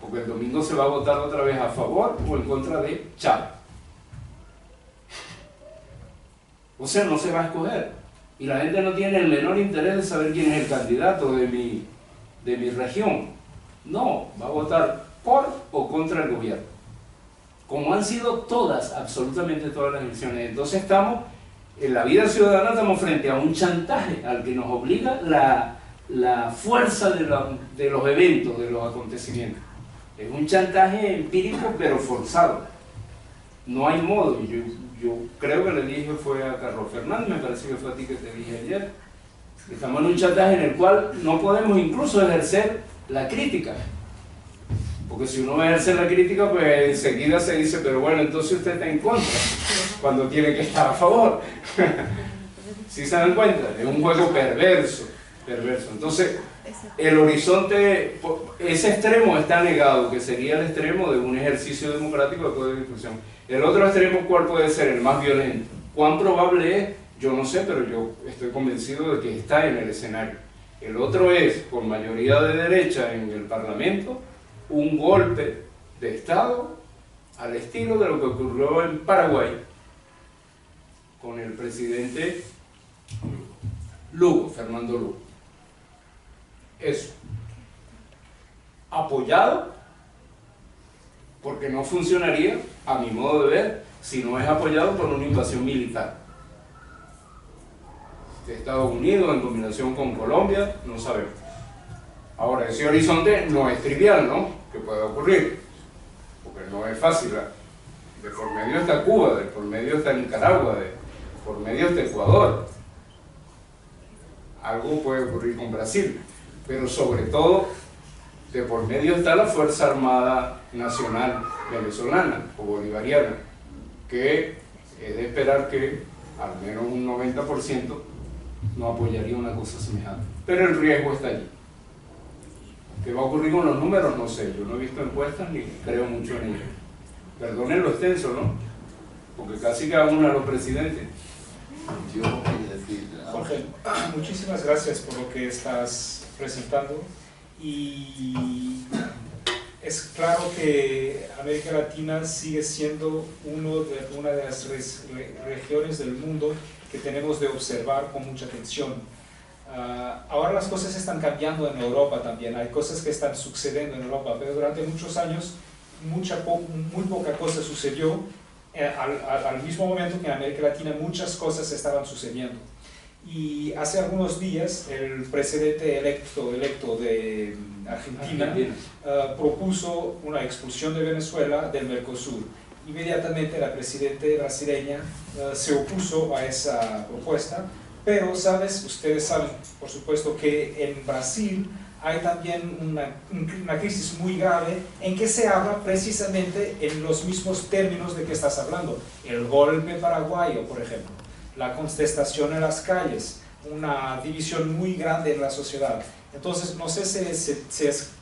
porque el domingo se va a votar otra vez a favor o en contra de Chávez. O sea, no se va a escoger. Y la gente no tiene el menor interés de saber quién es el candidato de mi región. No, va a votar por o contra el gobierno. Como han sido todas, absolutamente todas las elecciones. Entonces estamos, en la vida ciudadana estamos frente a un chantaje al que nos obliga la fuerza de los eventos, de los acontecimientos. Es un chantaje empírico pero forzado. No hay modo. Yo creo que le dije, fue a Carlos Fernández, me parece que fue a ti que te dije ayer, estamos en un chantaje en el cual no podemos incluso ejercer la crítica. Porque si uno ejerce la crítica, pues enseguida se dice, pero bueno, entonces usted está en contra, cuando tiene que estar a favor. ¿Sí se dan cuenta? Es un juego perverso. Entonces, el horizonte, ese extremo está negado, que sería el extremo de un ejercicio democrático después de discusión. El otro extremo, ¿cuál puede ser? El más violento. ¿Cuán probable es? Yo no sé, pero yo estoy convencido de que está en el escenario. El otro es, con mayoría de derecha en el Parlamento, un golpe de Estado al estilo de lo que ocurrió en Paraguay con el presidente Lugo, Fernando Lugo. Eso. Apoyado, porque no funcionaría, a mi modo de ver, si no es apoyado por una invasión militar de Estados Unidos en combinación con Colombia, no sabemos. Ahora, ese horizonte no es trivial, ¿no? Que puede ocurrir, porque no es fácil. De por medio está Cuba, de por medio está Nicaragua, de por medio está Ecuador. Algo puede ocurrir con Brasil, pero sobre todo, de por medio está la Fuerza Armada Nacional Venezolana o Bolivariana, que es de esperar que al menos un 90% no apoyaría una cosa semejante. Pero el riesgo está allí. ¿Qué va a ocurrir con los números? No sé, yo no he visto encuestas ni creo mucho en ellos. Perdonen lo extenso, ¿no? Porque casi cada uno de los presidentes. Yo quería decir... Jorge, muchísimas gracias por lo que estás presentando, y es claro que América Latina sigue siendo una de las regiones del mundo que tenemos de observar con mucha atención. Ahora las cosas están cambiando en Europa también, hay cosas que están sucediendo en Europa, pero durante muchos años muy poca cosa sucedió. Al mismo momento que en América Latina muchas cosas estaban sucediendo. Y hace algunos días el presidente electo de Argentina propuso una expulsión de Venezuela del Mercosur. inmediatamente la presidenta brasileña se opuso a esa propuesta, pero ustedes saben, por supuesto, que en Brasil hay también una crisis muy grave en que se habla precisamente en los mismos términos de que estás hablando. El golpe paraguayo, por ejemplo, la contestación en las calles, una división muy grande en la sociedad. Entonces, no sé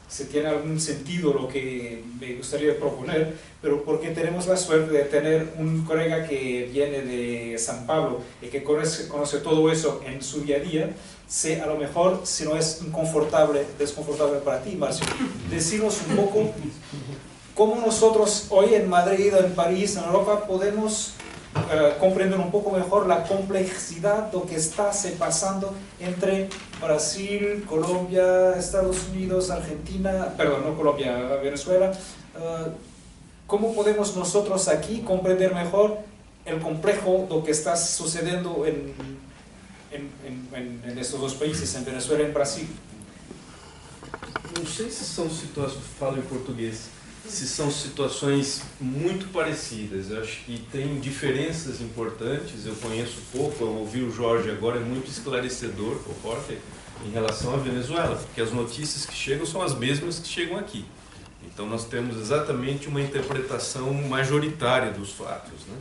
si tiene algún sentido lo que me gustaría proponer, pero porque tenemos la suerte de tener un colega que viene de San Pablo y que conoce todo eso en su día a día, a lo mejor, si no es desconfortable para ti, Marcio, decirnos un poco cómo nosotros hoy en Madrid, en París, en Europa, podemos comprender un poco mejor la complejidad de lo que está pasando entre Brasil, Colombia, Estados Unidos, Argentina, perdón, no Colombia, Venezuela. ¿Cómo podemos nosotros aquí comprender mejor el complejo de lo que está sucediendo en estos dos países, en Venezuela y en Brasil? Não sei se são situações, falo em português, se são situações muito parecidas. Eu acho que tem diferenças importantes. Eu conheço pouco, eu ouvi o Jorge agora, é muito esclarecedor, o Jorge, em relação à Venezuela, porque as notícias que chegam são as mesmas que chegam aqui. Então nós temos exatamente uma interpretação majoritária dos fatos, né?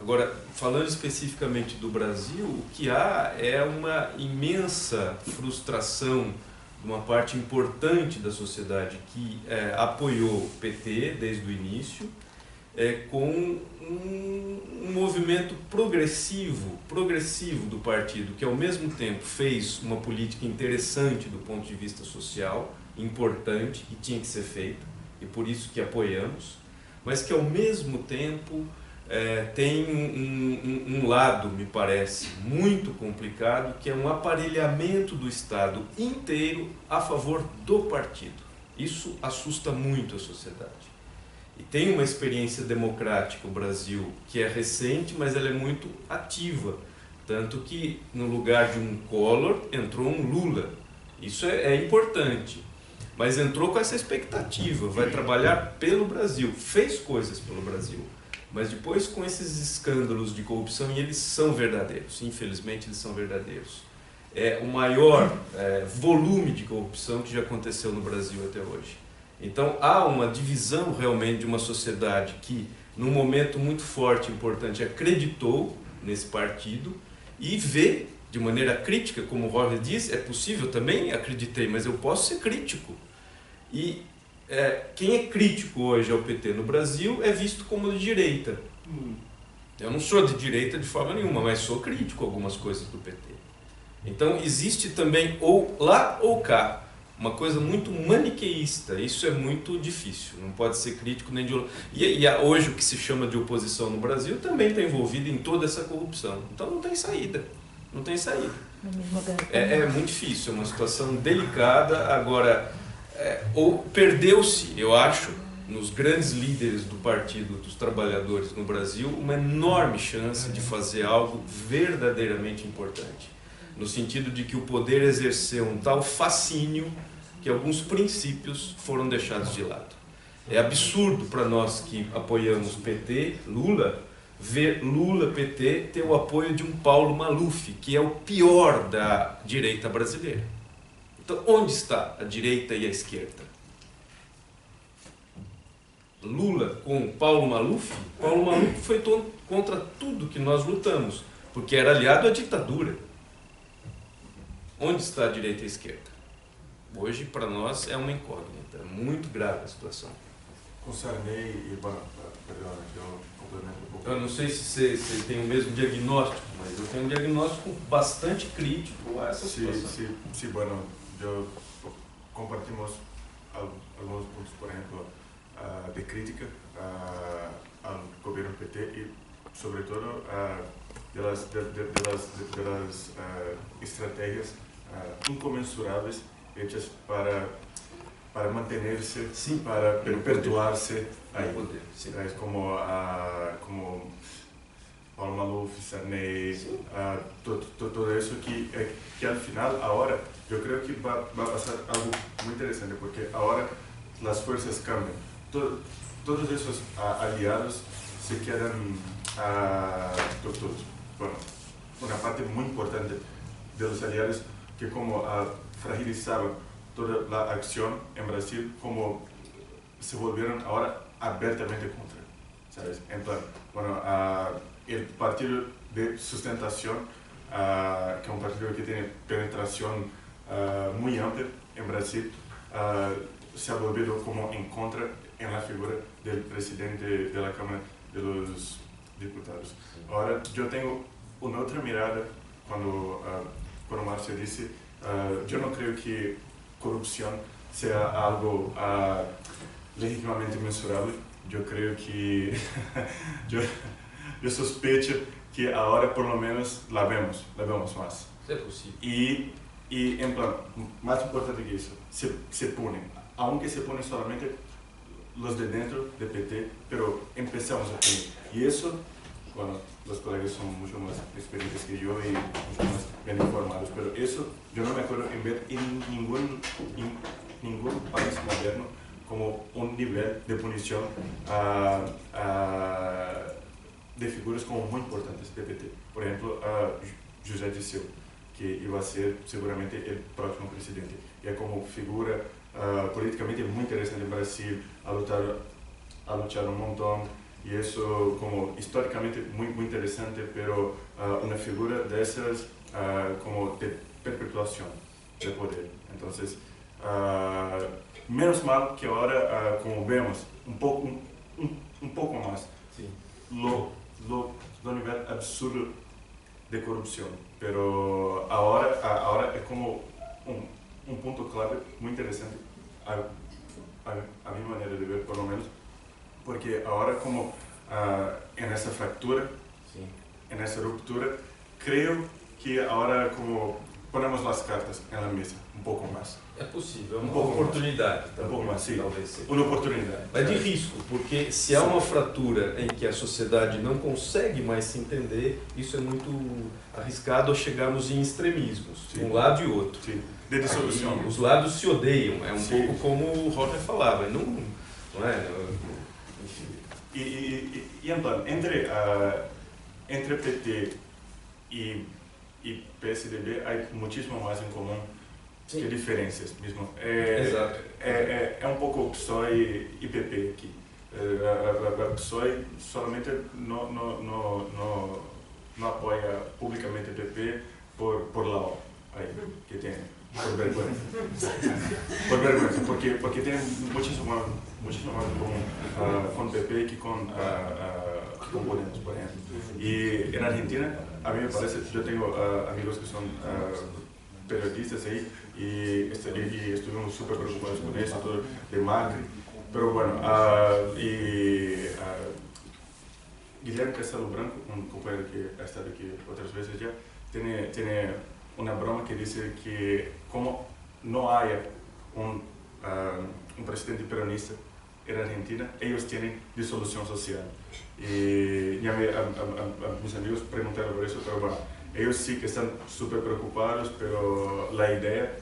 Agora, falando especificamente do Brasil, o que há é uma imensa frustração de uma parte importante da sociedade que apoiou o PT desde o início, com um movimento progressivo do partido, que ao mesmo tempo fez uma política interessante do ponto de vista social, importante, que tinha que ser feita, e por isso que apoiamos, mas que ao mesmo tempo tem um lado, me parece, muito complicado, que é um aparelhamento do Estado inteiro a favor do partido. Isso assusta muito a sociedade. E tem uma experiência democrática, o Brasil, que é recente, mas ela é muito ativa. Tanto que no lugar de um Collor entrou um Lula. Isso é importante. Mas entrou com essa expectativa, vai trabalhar pelo Brasil, fez coisas pelo Brasil. Mas depois com esses escândalos de corrupção, e eles são verdadeiros, infelizmente eles são verdadeiros. É o maior volume de corrupção que já aconteceu no Brasil até hoje. Então há uma divisão realmente de uma sociedade que, num momento muito forte e importante, acreditou nesse partido e vê de maneira crítica, como o Jorge diz, é possível, também acreditei, mas eu posso ser crítico. E quem é crítico hoje ao PT no Brasil é visto como de direita. Eu não sou de direita de forma nenhuma, mas sou crítico a algumas coisas do PT. Então existe também ou lá ou cá, uma coisa muito maniqueísta. Isso é muito difícil, não pode ser crítico nem de... E hoje o que se chama de oposição no Brasil também está envolvido em toda essa corrupção. Então não tem saída, não tem saída. É muito difícil, é uma situação delicada. Agora... ou perdeu-se, eu acho, nos grandes líderes do Partido dos Trabalhadores no Brasil, uma enorme chance de fazer algo verdadeiramente importante, no sentido de que o poder exerceu um tal fascínio que alguns princípios foram deixados de lado. É absurdo para nós que apoiamos PT, Lula, ver Lula, PT, ter o apoio de um Paulo Maluf, que é o pior da direita brasileira. Então, onde está a direita e a esquerda? Lula com Paulo Maluf? Paulo Maluf foi contra tudo que nós lutamos, porque era aliado à ditadura. Onde está a direita e a esquerda? Hoje, para nós, é uma incógnita. É muito grave a situação. Com Sarney e... Perdão, eu complemento um pouco. Eu não sei se você tem o mesmo diagnóstico, mas eu tenho um diagnóstico bastante crítico a essa situação. Sí, bueno, yo compartimos algunos puntos, por ejemplo, de crítica al gobierno PT y sobre todo de las estrategias incomensurables hechas para mantenerse, sí, para perpetuarse ahí. Sí. Es como Paulo Maluf, Sarney, sí. Todo eso que al final, ahora, yo creo que va a pasar algo muy interesante, porque ahora las fuerzas cambian. Todos esos aliados se quedan todos. Bueno, una parte muy importante de los aliados que como fragilizaban toda la acción en Brasil, como se volvieron ahora abiertamente contra, ¿sabes? Entonces, bueno, el partido de sustentación, que es un partido que tiene penetración muy amplia en Brasil, se ha volvido como en contra en la figura del presidente de la Cámara de los Diputados. Ahora, yo tengo una otra mirada cuando Márcio dice, yo no creo que corrupción sea algo legítimamente mensurable. Yo creo que, yo sospecho que ahora por lo menos la vemos más. É possível. Y en plan, más importante que eso, se ponen, aunque se ponen solamente los de dentro de PT, pero empezamos a poner. Y eso, bueno, los colegas son mucho más expertos que yo y mucho más bien informados, pero eso yo no me acuerdo en ver en ningún país moderno como un nivel de punición de figuras como muy importantes de PT. Por ejemplo, José Dirceu, que iba a ser seguramente el próximo presidente. Y es como figura políticamente muy interesante en Brasil, ha luchado un montón, y eso como históricamente muy interesante, pero una figura de esas como de perpetuación de poder. Entonces, menos mal que ahora como vemos un poco más Sim. lo nivel absurdo de corrupción, pero ahora es como un punto clave muy interesante a mi manera de ver, por lo menos, porque ahora como en esa fractura, Sim. en esa ruptura, creo que ahora como ponemos las cartas en la mesa um pouco mais. É possível, é Um uma pouco oportunidade. Um pouco mais, sim. Talvez seja. Uma oportunidade. Mas de risco, porque se há uma fratura em que a sociedade não consegue mais se entender, isso é muito arriscado a chegarmos em extremismos, Sim. um lado e outro. Sim. De dissolução. Aí, os lados se odeiam, é um Sim. pouco como o Roger falava, não é? Enfim. E então, entre PT e PSDB há muitíssimo mais em comum que diferenças mesmo. Exato. É um pouco PSOE e PP aqui. A PSOE solamente não apoia publicamente o PP por lá aí que tem por vergonha. Por vergonha, porque tem muitíssimo mais em comum com o PP que com Podemos, por exemplo. E na Argentina, a mim me parece, eu tenho amigos que são periodistas aí e estuvimos super preocupados com isso, todo de Macri. Pero bueno, Guilherme Castelo Branco, um companheiro que ha estado aqui outras vezes já, tem uma broma que diz que como não há presidente peronista en Argentina, ellos tienen disolución social. Y ya mis amigos preguntaron por eso, pero bueno, ellos sí que están súper preocupados, pero la idea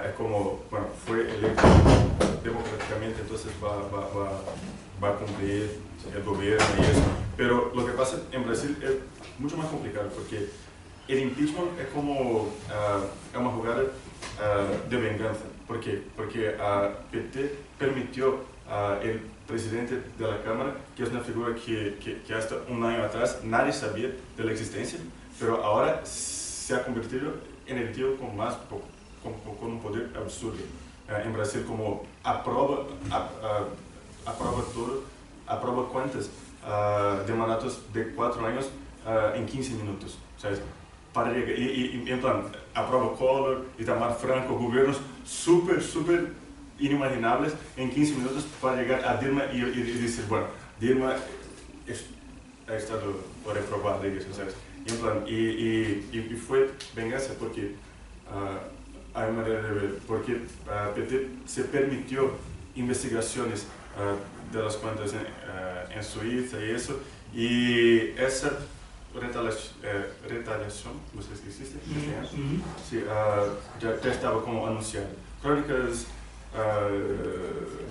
es como, bueno, fue electo democráticamente, entonces va a cumplir el gobierno y eso. Pero lo que pasa en Brasil es mucho más complicado, porque el impeachment es como una jugada de venganza. ¿Por qué? Porque PT permitió el presidente de la Cámara, que es una figura que hasta un año atrás nadie sabía de la existencia, pero ahora se ha convertido en el tío con un poder absurdo. En Brasil, como aprueba todo, aprueba cuentas de mandatos de 4 años en 15 minutos, ¿sabes? Para llegar, y en plan, aprueba Collor, Itamar Franco, gobiernos súper inimaginables en 15 minutos para llegar a Dilma y decir, bueno, Dilma ha estado reprobada y eso, ¿sabes? Y, en plan, y fue venganza porque hay manera de ver, porque PT se permitió investigaciones de las cuentas en Suiza y eso, y esa retaliación, no sé si existe, sí, ya estaba como anunciada. Crónicas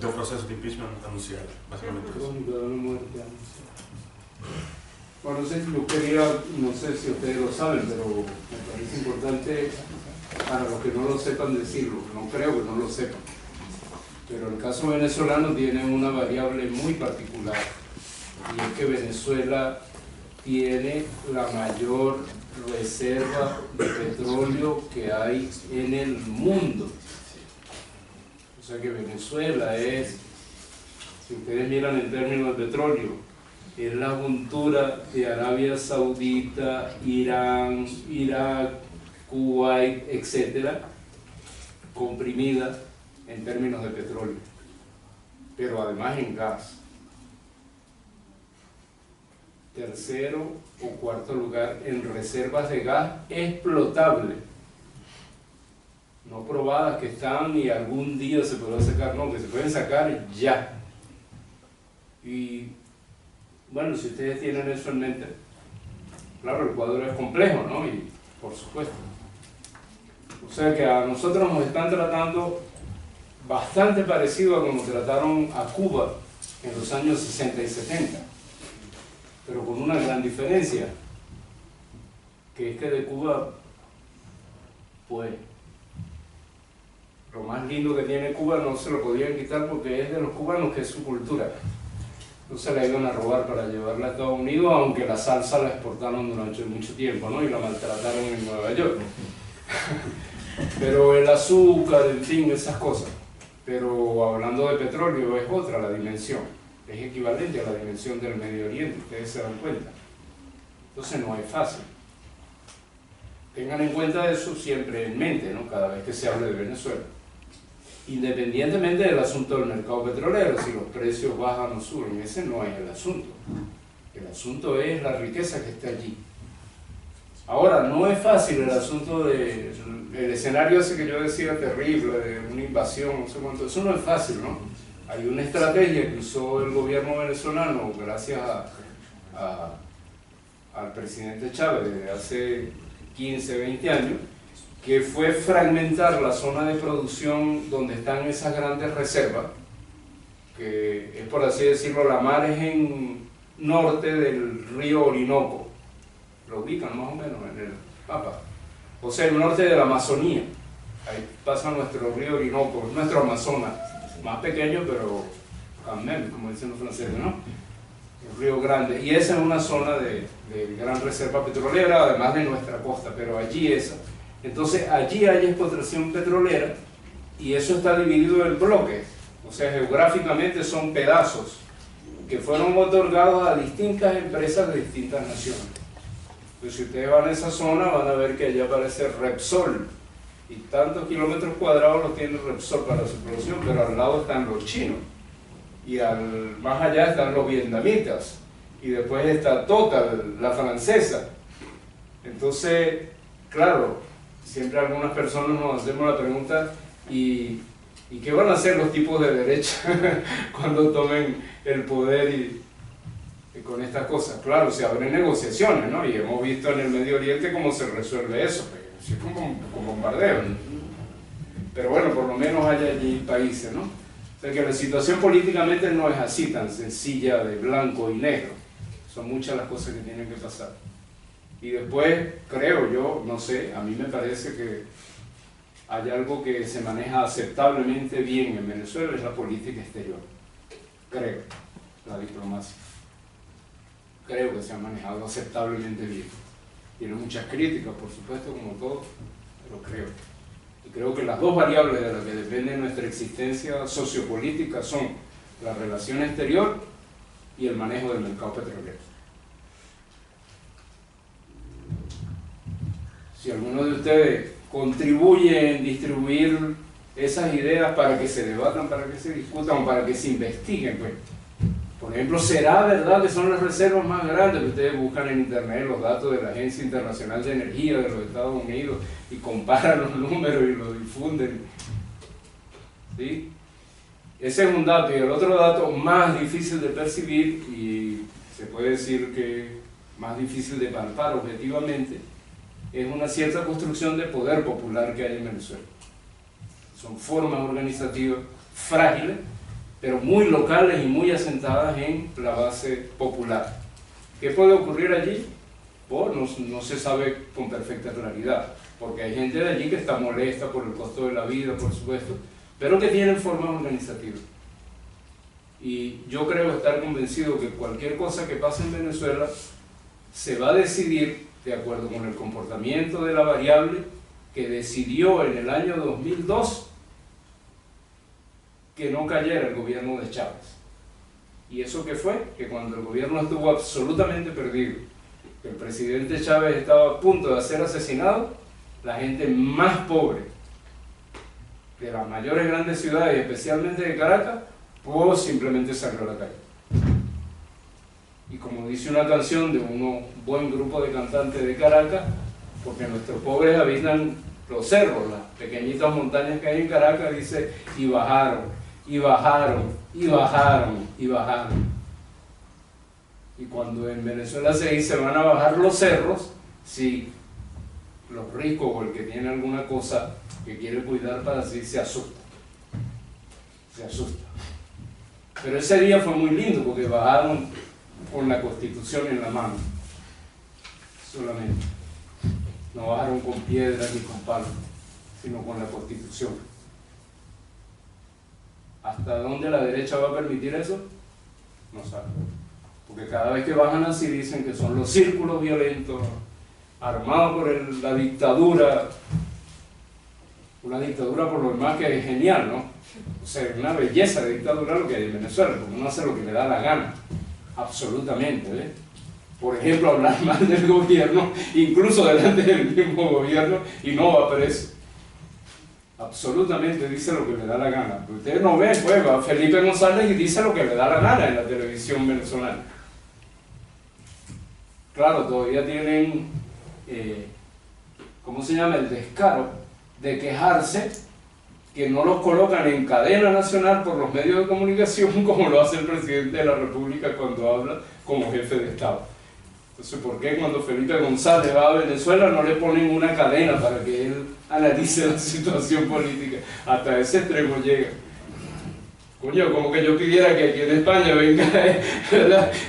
de un proceso de impeachment anunciado, básicamente. Crónica de una muerte anunciada. Bueno, yo quería, no sé si ustedes lo saben, pero me parece importante para los que no lo sepan decirlo, no creo que no lo sepan. Pero el caso venezolano tiene una variable muy particular, y es que Venezuela tiene la mayor reserva de petróleo que hay en el mundo. O sea que Venezuela es, si ustedes miran en términos de petróleo, es la juntura de Arabia Saudita, Irán, Irak, Kuwait, etcétera, comprimida en términos de petróleo, pero además en gas. Tercero o cuarto lugar en reservas de gas explotable, no probadas que están y algún día se podrá sacar, no, que se pueden sacar ya. Y bueno, si ustedes tienen eso en mente, claro, el cuadro es complejo, ¿no? Y por supuesto. O sea que a nosotros nos están tratando bastante parecido a como trataron a Cuba en los años 60 y 70, pero con una gran diferencia, que es que de Cuba, pues, lo más lindo que tiene Cuba no se lo podían quitar porque es de los cubanos, que es su cultura. No se la iban a robar para llevarla a Estados Unidos, aunque la salsa la exportaron durante mucho tiempo, ¿no? Y la maltrataron en Nueva York. Pero el azúcar, en fin, esas cosas. Pero hablando de petróleo, es otra la dimensión. Es equivalente a la dimensión del Medio Oriente, ustedes se dan cuenta. Entonces no es fácil. Tengan en cuenta eso siempre en mente, ¿no? Cada vez que se hable de Venezuela. Independientemente del asunto del mercado petrolero, si los precios bajan o suben, ese no es el asunto. El asunto es la riqueza que está allí. Ahora, no es fácil el asunto del escenario ese que yo decía terrible, de una invasión, no sé cuánto, eso no es fácil, ¿no? Hay una estrategia que usó el gobierno venezolano gracias al presidente Chávez desde hace 15, 20 años, que fue fragmentar la zona de producción donde están esas grandes reservas, que es, por así decirlo, la margen norte del río Orinoco. Lo ubican más o menos en el mapa. O sea, el norte de la Amazonía. Ahí pasa nuestro río Orinoco, nuestro Amazonas, más pequeño, pero quand como dicen los franceses, ¿no? El río Grande. Y esa es una zona de gran reserva petrolera, además de nuestra costa, pero allí esa. Entonces allí hay explotación petrolera y eso está dividido en bloques, o sea, geográficamente son pedazos que fueron otorgados a distintas empresas de distintas naciones. Entonces si ustedes van a esa zona van a ver que allá aparece Repsol y tantos kilómetros cuadrados los tiene Repsol para su producción, pero al lado están los chinos y más allá están los vietnamitas y después está Total, la francesa. Entonces, claro, siempre algunas personas nos hacemos la pregunta, ¿y qué van a hacer los tipos de derecha cuando tomen el poder y con estas cosas? Claro, se abren negociaciones, ¿no? Y hemos visto en el Medio Oriente cómo se resuelve eso, es como bombardeo. Pero bueno, por lo menos hay allí países, ¿no? O sea que la situación políticamente no es así tan sencilla de blanco y negro. Son muchas las cosas que tienen que pasar. Y después, creo yo, no sé, a mí me parece que hay algo que se maneja aceptablemente bien en Venezuela, es la política exterior. Creo, la diplomacia. Creo que se ha manejado aceptablemente bien. Tiene muchas críticas, por supuesto, como todo, pero creo. Y creo que las dos variables de las que depende nuestra existencia sociopolítica son la relación exterior y el manejo del mercado petrolero. Si alguno de ustedes contribuye en distribuir esas ideas para que se debatan, para que se discutan, para que se investiguen, pues, por ejemplo, ¿será verdad que son las reservas más grandes? Que ustedes buscan en internet los datos de la Agencia Internacional de Energía de los Estados Unidos y comparan los números y los difunden, ¿sí? Ese es un dato. Y el otro dato más difícil de percibir, y se puede decir que más difícil de palpar objetivamente, es una cierta construcción de poder popular que hay en Venezuela. Son formas organizativas frágiles, pero muy locales y muy asentadas en la base popular. ¿Qué puede ocurrir allí? Bueno, no se sabe con perfecta claridad, porque hay gente de allí que está molesta por el costo de la vida, por supuesto, pero que tienen formas organizativas. Y yo creo estar convencido que cualquier cosa que pase en Venezuela se va a decidir de acuerdo con el comportamiento de la variable que decidió en el año 2002 que no cayera el gobierno de Chávez. ¿Y eso qué fue? Que cuando el gobierno estuvo absolutamente perdido, que el presidente Chávez estaba a punto de ser asesinado, la gente más pobre de las mayores grandes ciudades, especialmente de Caracas, pudo simplemente salir a la calle. Y como dice una canción de un buen grupo de cantantes de Caracas, porque nuestros pobres habitan los cerros, las pequeñitas montañas que hay en Caracas, dice, y bajaron, y bajaron, y bajaron, y bajaron. Y cuando en Venezuela se dice van a bajar los cerros, si los ricos o el que tiene alguna cosa que quiere cuidar para sí se asusta. Se asusta. Pero ese día fue muy lindo porque bajaron con la Constitución en la mano, solamente. No bajaron con piedras ni con palos, sino con la Constitución. ¿Hasta dónde la derecha va a permitir eso? No sabe. Porque cada vez que bajan así dicen que son los círculos violentos, armados por la dictadura, una dictadura por lo demás que es genial, ¿no? O sea, es una belleza de dictadura lo que hay en Venezuela, porque uno hace lo que le da la gana, absolutamente, ¿ves? Por ejemplo, hablar mal del gobierno, incluso delante del mismo gobierno, y no va preso. Absolutamente dice lo que le da la gana. Ustedes no ven, pues, va Felipe González y dice lo que le da la gana en la televisión venezolana. Claro, todavía tienen, ¿cómo se llama? El descaro de quejarse que no los colocan en cadena nacional por los medios de comunicación como lo hace el presidente de la República cuando habla como jefe de Estado. Entonces, ¿por qué cuando Felipe González va a Venezuela no le ponen una cadena para que él analice la situación política? Hasta ese extremo llega. Coño, como que yo pidiera que aquí en España venga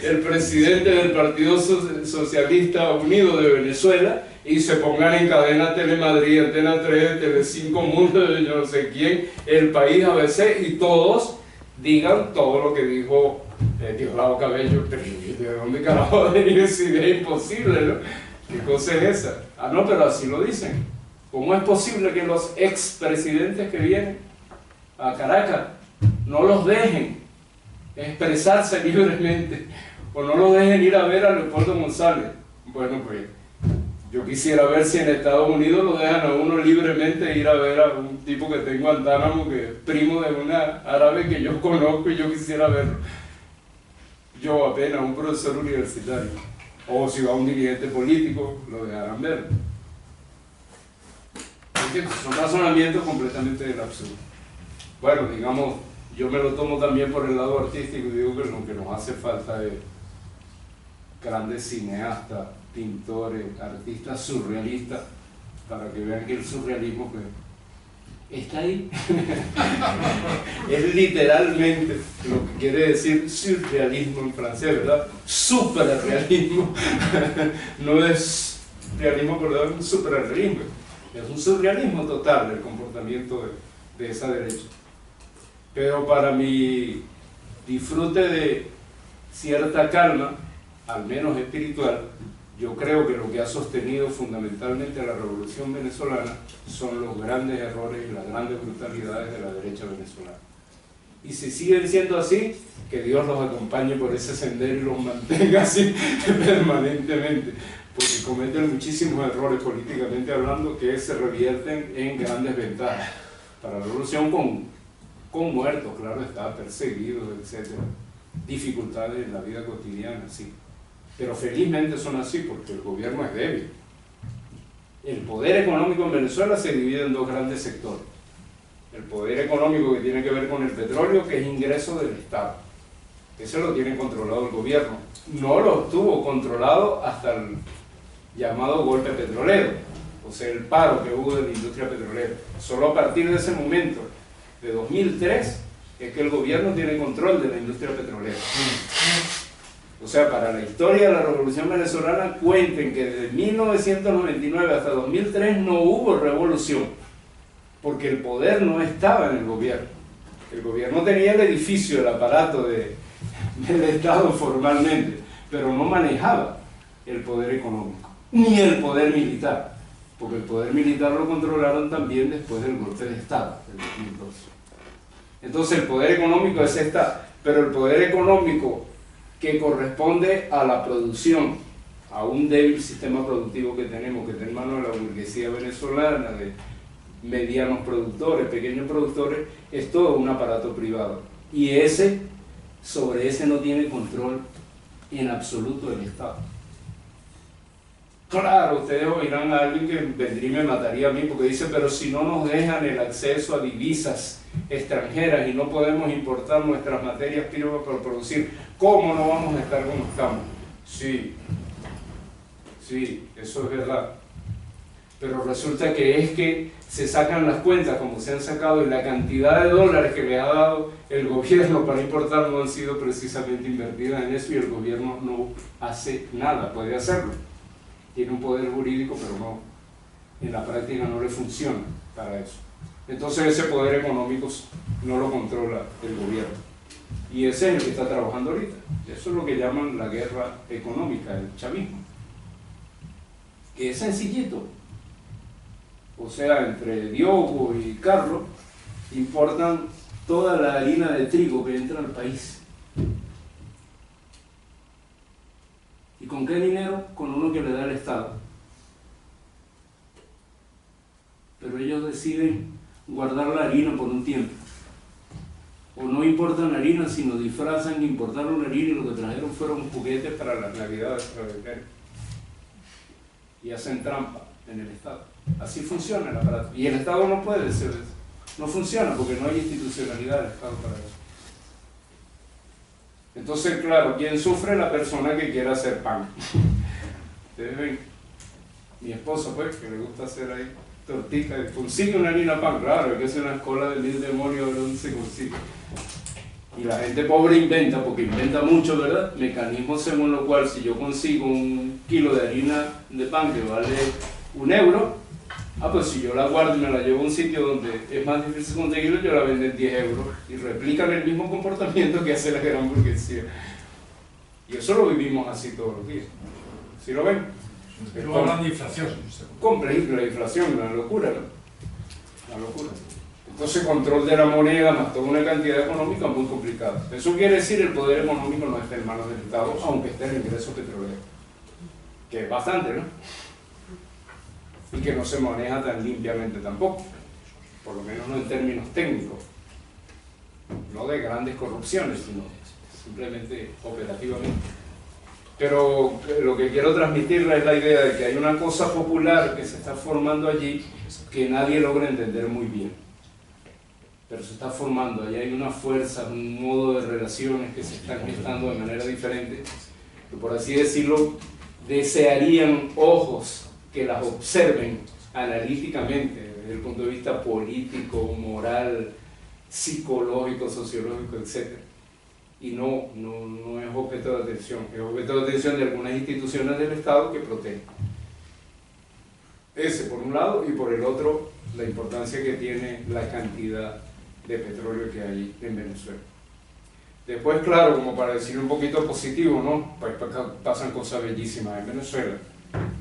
el presidente del Partido Socialista Unido de Venezuela y se pongan en cadena Telemadrid, Antena 3, Telecinco, Mundo, yo no sé quién, El País, ABC, y todos digan todo lo que dijo Diosdado Cabello. ¿De dónde carajo va a venir esa idea imposible, no? ¿Qué cosa es esa? Ah, no, pero así lo dicen. ¿Cómo es posible que los expresidentes que vienen a Caracas no los dejen expresarse libremente o no los dejen ir a ver a Leopoldo González? Bueno, pues yo quisiera ver si en Estados Unidos lo dejan a uno libremente ir a ver a un tipo que tengo en Guantánamo, que es primo de una árabe que yo conozco y yo quisiera verlo. Yo apenas, un profesor universitario. O si va un dirigente político, lo dejarán ver. Son razonamientos completamente del absurdo. Bueno, digamos, yo me lo tomo también por el lado artístico y digo que lo que nos hace falta es grandes cineastas, pintores, artistas surrealistas, para que vean que el surrealismo pues, está ahí. Es literalmente lo que quiere decir surrealismo en francés, ¿verdad? Superrealismo. No es realismo, perdón, es un superrealismo. Es un surrealismo total el comportamiento de esa derecha. Pero para mi disfrute de cierta calma, al menos espiritual, yo creo que lo que ha sostenido fundamentalmente a la revolución venezolana son los grandes errores y las grandes brutalidades de la derecha venezolana. Y si siguen siendo así, que Dios los acompañe por ese sendero y los mantenga así permanentemente, porque cometen muchísimos errores políticamente hablando que se revierten en grandes ventajas para la revolución con muertos, claro está, perseguidos, etc. Dificultades en la vida cotidiana, sí. Pero felizmente son así porque el gobierno es débil. El poder económico en Venezuela se divide en dos grandes sectores. El poder económico que tiene que ver con el petróleo, que es ingreso del Estado. Ese lo tiene controlado el gobierno. No lo tuvo controlado hasta el llamado golpe petrolero, o sea, el paro que hubo de la industria petrolera. Solo a partir de ese momento, de 2003, es que el gobierno tiene control de la industria petrolera. O O sea, para la historia de la Revolución Venezolana, cuenten que desde 1999 hasta 2003 no hubo revolución, porque el poder no estaba en el gobierno. El gobierno tenía el edificio, el aparato del Estado formalmente, pero no manejaba el poder económico, ni el poder militar, porque el poder militar lo controlaron también después del golpe de Estado del 2012. Entonces el poder económico es esta, pero el poder económico que corresponde a la producción, a un débil sistema productivo que tenemos, que está en manos de la burguesía venezolana, de medianos productores, pequeños productores, es todo un aparato privado. Y sobre ese no tiene control en absoluto el Estado. Claro, ustedes oirán a alguien que vendría y me mataría a mí porque dice, pero si no nos dejan el acceso a divisas extranjeras y no podemos importar nuestras materias primas para producir, ¿cómo no vamos a estar como estamos? Sí, eso es verdad. Pero resulta que es que se sacan las cuentas como se han sacado y la cantidad de dólares que le ha dado el gobierno para importar no han sido precisamente invertidas en eso y el gobierno no hace nada, puede hacerlo. Tiene un poder jurídico, pero no, en la práctica no le funciona para eso. Entonces ese poder económico no lo controla el gobierno. Y ese es el que está trabajando ahorita. Eso es lo que llaman la guerra económica, el chavismo. Que es sencillito. O sea, entre Diogo y Carlos importan toda la harina de trigo que entra al país. ¿Y con qué dinero? Con uno que le da el Estado. Pero ellos deciden guardar la harina por un tiempo. O no importan la harina, sino disfrazan que importaron la harina y lo que trajeron fueron juguetes para las navidades extraordinarias. Y hacen trampa en el Estado. Así funciona el aparato. Y el Estado no puede ser eso. No funciona porque no hay institucionalidad del Estado para eso. Entonces, claro, ¿quién sufre? La persona que quiere hacer pan. Ustedes ven, mi esposa, pues, que le gusta hacer ahí tortitas, consigue una harina pan, claro, hay que hacer una cola de mil demonios de donde se consigue. Y la gente pobre inventa, porque inventa mucho, ¿verdad? Mecanismos según lo cual, si yo consigo un kilo de harina de pan que vale €1, pues si yo la guardo y me la llevo a un sitio donde es más difícil conseguirlo, yo la vendo en €10 y replican el mismo comportamiento que hace la gran burguesía. Y eso lo vivimos así todos los días. ¿Sí lo ven? Luego hablan de inflación. Complejo, la inflación, una locura, ¿no? Una locura. Entonces, control de la moneda más toda una cantidad económica muy complicada. Eso quiere decir el poder económico no está en manos del Estado, aunque esté en el ingreso petrolero. Que es bastante, ¿no? Y que no se maneja tan limpiamente tampoco, por lo menos no en términos técnicos, no de grandes corrupciones, sino simplemente operativamente. Pero lo que quiero transmitirles es la idea de que hay una cosa popular que se está formando allí que nadie logra entender muy bien, pero se está formando, allí hay una fuerza, un modo de relaciones que se están gestando de manera diferente, que por así decirlo, desearían ojos que las observen analíticamente desde el punto de vista político, moral, psicológico, sociológico, etc. Y no es objeto de atención, es objeto de atención de algunas instituciones del Estado que protegen. Ese por un lado, y por el otro, la importancia que tiene la cantidad de petróleo que hay en Venezuela. Después, claro, como para decir un poquito positivo, ¿no? Pues pasan cosas bellísimas en Venezuela.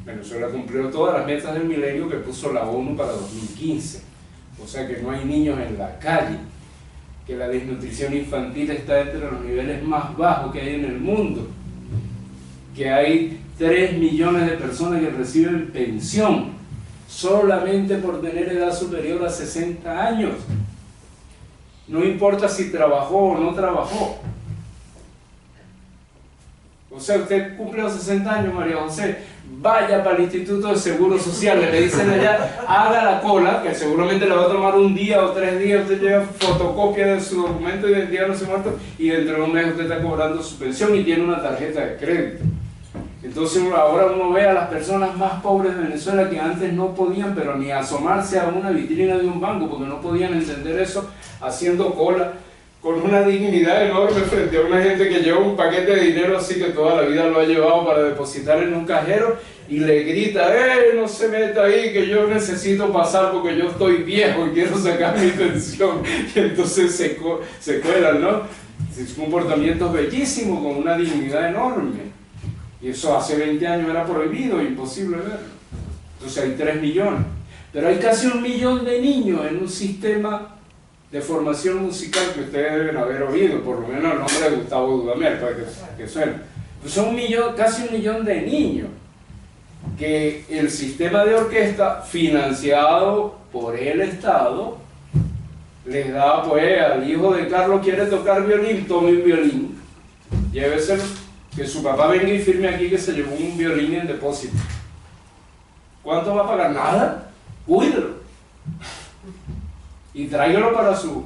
Venezuela cumplió todas las metas del milenio que puso la ONU para 2015. O sea que no hay niños en la calle, que la desnutrición infantil está entre los niveles más bajos que hay en el mundo, que hay 3 millones de personas que reciben pensión solamente por tener edad superior a 60 años. No importa si trabajó o no trabajó. O sea, usted cumple los 60 años, María José, vaya para el Instituto de Seguro Social, le dicen allá, haga la cola, que seguramente le va a tomar 1 día o 3 días, usted lleva fotocopia de su documento de identidad, no sé cuánto, y dentro de un mes usted está cobrando su pensión y tiene una tarjeta de crédito. Entonces ahora uno ve a las personas más pobres de Venezuela que antes no podían, pero ni asomarse a una vitrina de un banco, porque no podían entender eso, haciendo cola con una dignidad enorme frente a una gente que lleva un paquete de dinero así que toda la vida lo ha llevado para depositar en un cajero y le grita, no se meta ahí que yo necesito pasar porque yo estoy viejo y quiero sacar mi pensión. Y entonces se cuelan, ¿no? Es un comportamiento bellísimo, con una dignidad enorme. Y eso hace 20 años era prohibido, imposible verlo. Entonces hay 3 millones. Pero hay casi 1 millón de niños en un sistema de formación musical que ustedes deben haber oído, por lo menos el nombre de Gustavo Dudamel, para que suene. Pues son casi 1 millón de niños que el sistema de orquesta, financiado por el Estado, les da, pues, al hijo de Carlos quiere tocar violín, tome un violín, lléveselo, que su papá venga y firme aquí que se llevó un violín en depósito. ¿Cuánto va a pagar? Nada, cuídelo y tráigalo para sus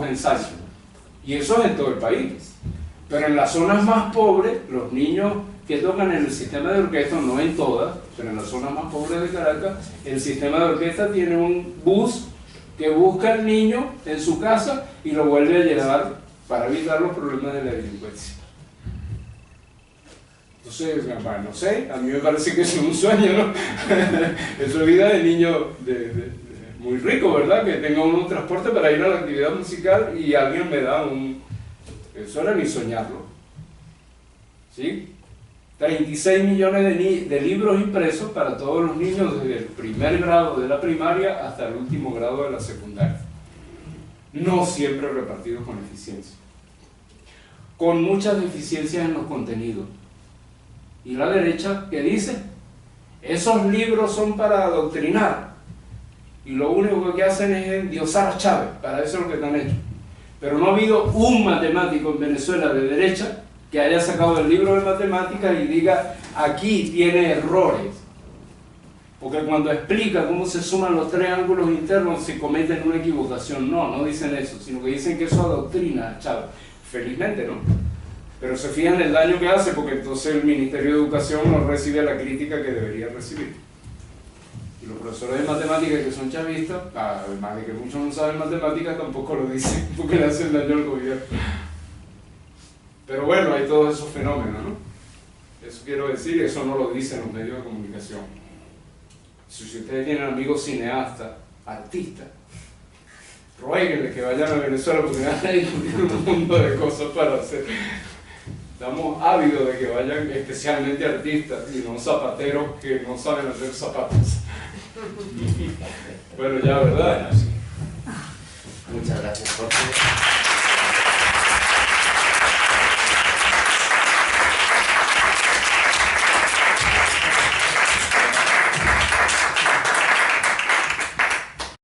ensayos. Y eso es en todo el país. Pero en las zonas más pobres, los niños que tocan en el sistema de orquesta, no en todas, pero en las zonas más pobres de Caracas, el sistema de orquesta tiene un bus que busca al niño en su casa y lo vuelve a llevar para evitar los problemas de la delincuencia. Entonces, bueno, no sé, a mí me parece que es un sueño, ¿no? Eso es vida de niño muy rico, ¿verdad? Que tenga un transporte para ir a la actividad musical y alguien me da un... Eso era ni soñarlo. ¿Sí? 36 millones de libros impresos para todos los niños desde el primer grado de la primaria hasta el último grado de la secundaria. No siempre repartidos con eficiencia. Con muchas deficiencias en los contenidos. ¿Y la derecha qué dice? Esos libros son para adoctrinar. Y lo único que hacen es endiosar a Chávez. Para eso es lo que están hechos. Pero no ha habido un matemático en Venezuela de derecha que haya sacado el libro de matemáticas y diga, aquí tiene errores. Porque cuando explica cómo se suman los 3 ángulos internos se cometen una equivocación. No dicen eso, sino que dicen que eso adoctrina a Chávez. Felizmente no. Pero se fijan en el daño que hace, porque entonces el Ministerio de Educación no recibe la crítica que debería recibir. Y los profesores de matemáticas que son chavistas, además de que muchos no saben matemáticas, tampoco lo dicen porque le hacen daño al gobierno. Pero bueno, hay todos esos fenómenos, ¿no? Eso quiero decir, eso no lo dicen los medios de comunicación. Si ustedes tienen amigos cineastas, artistas, ruéguenle que vayan a Venezuela porque van a discutir un mundo de cosas para hacer. Estamos ávidos de que vayan especialmente artistas y no zapateros que no saben hacer zapatos. Bueno, ya, ¿verdad? Bueno, sí. Muchas gracias, Jorge.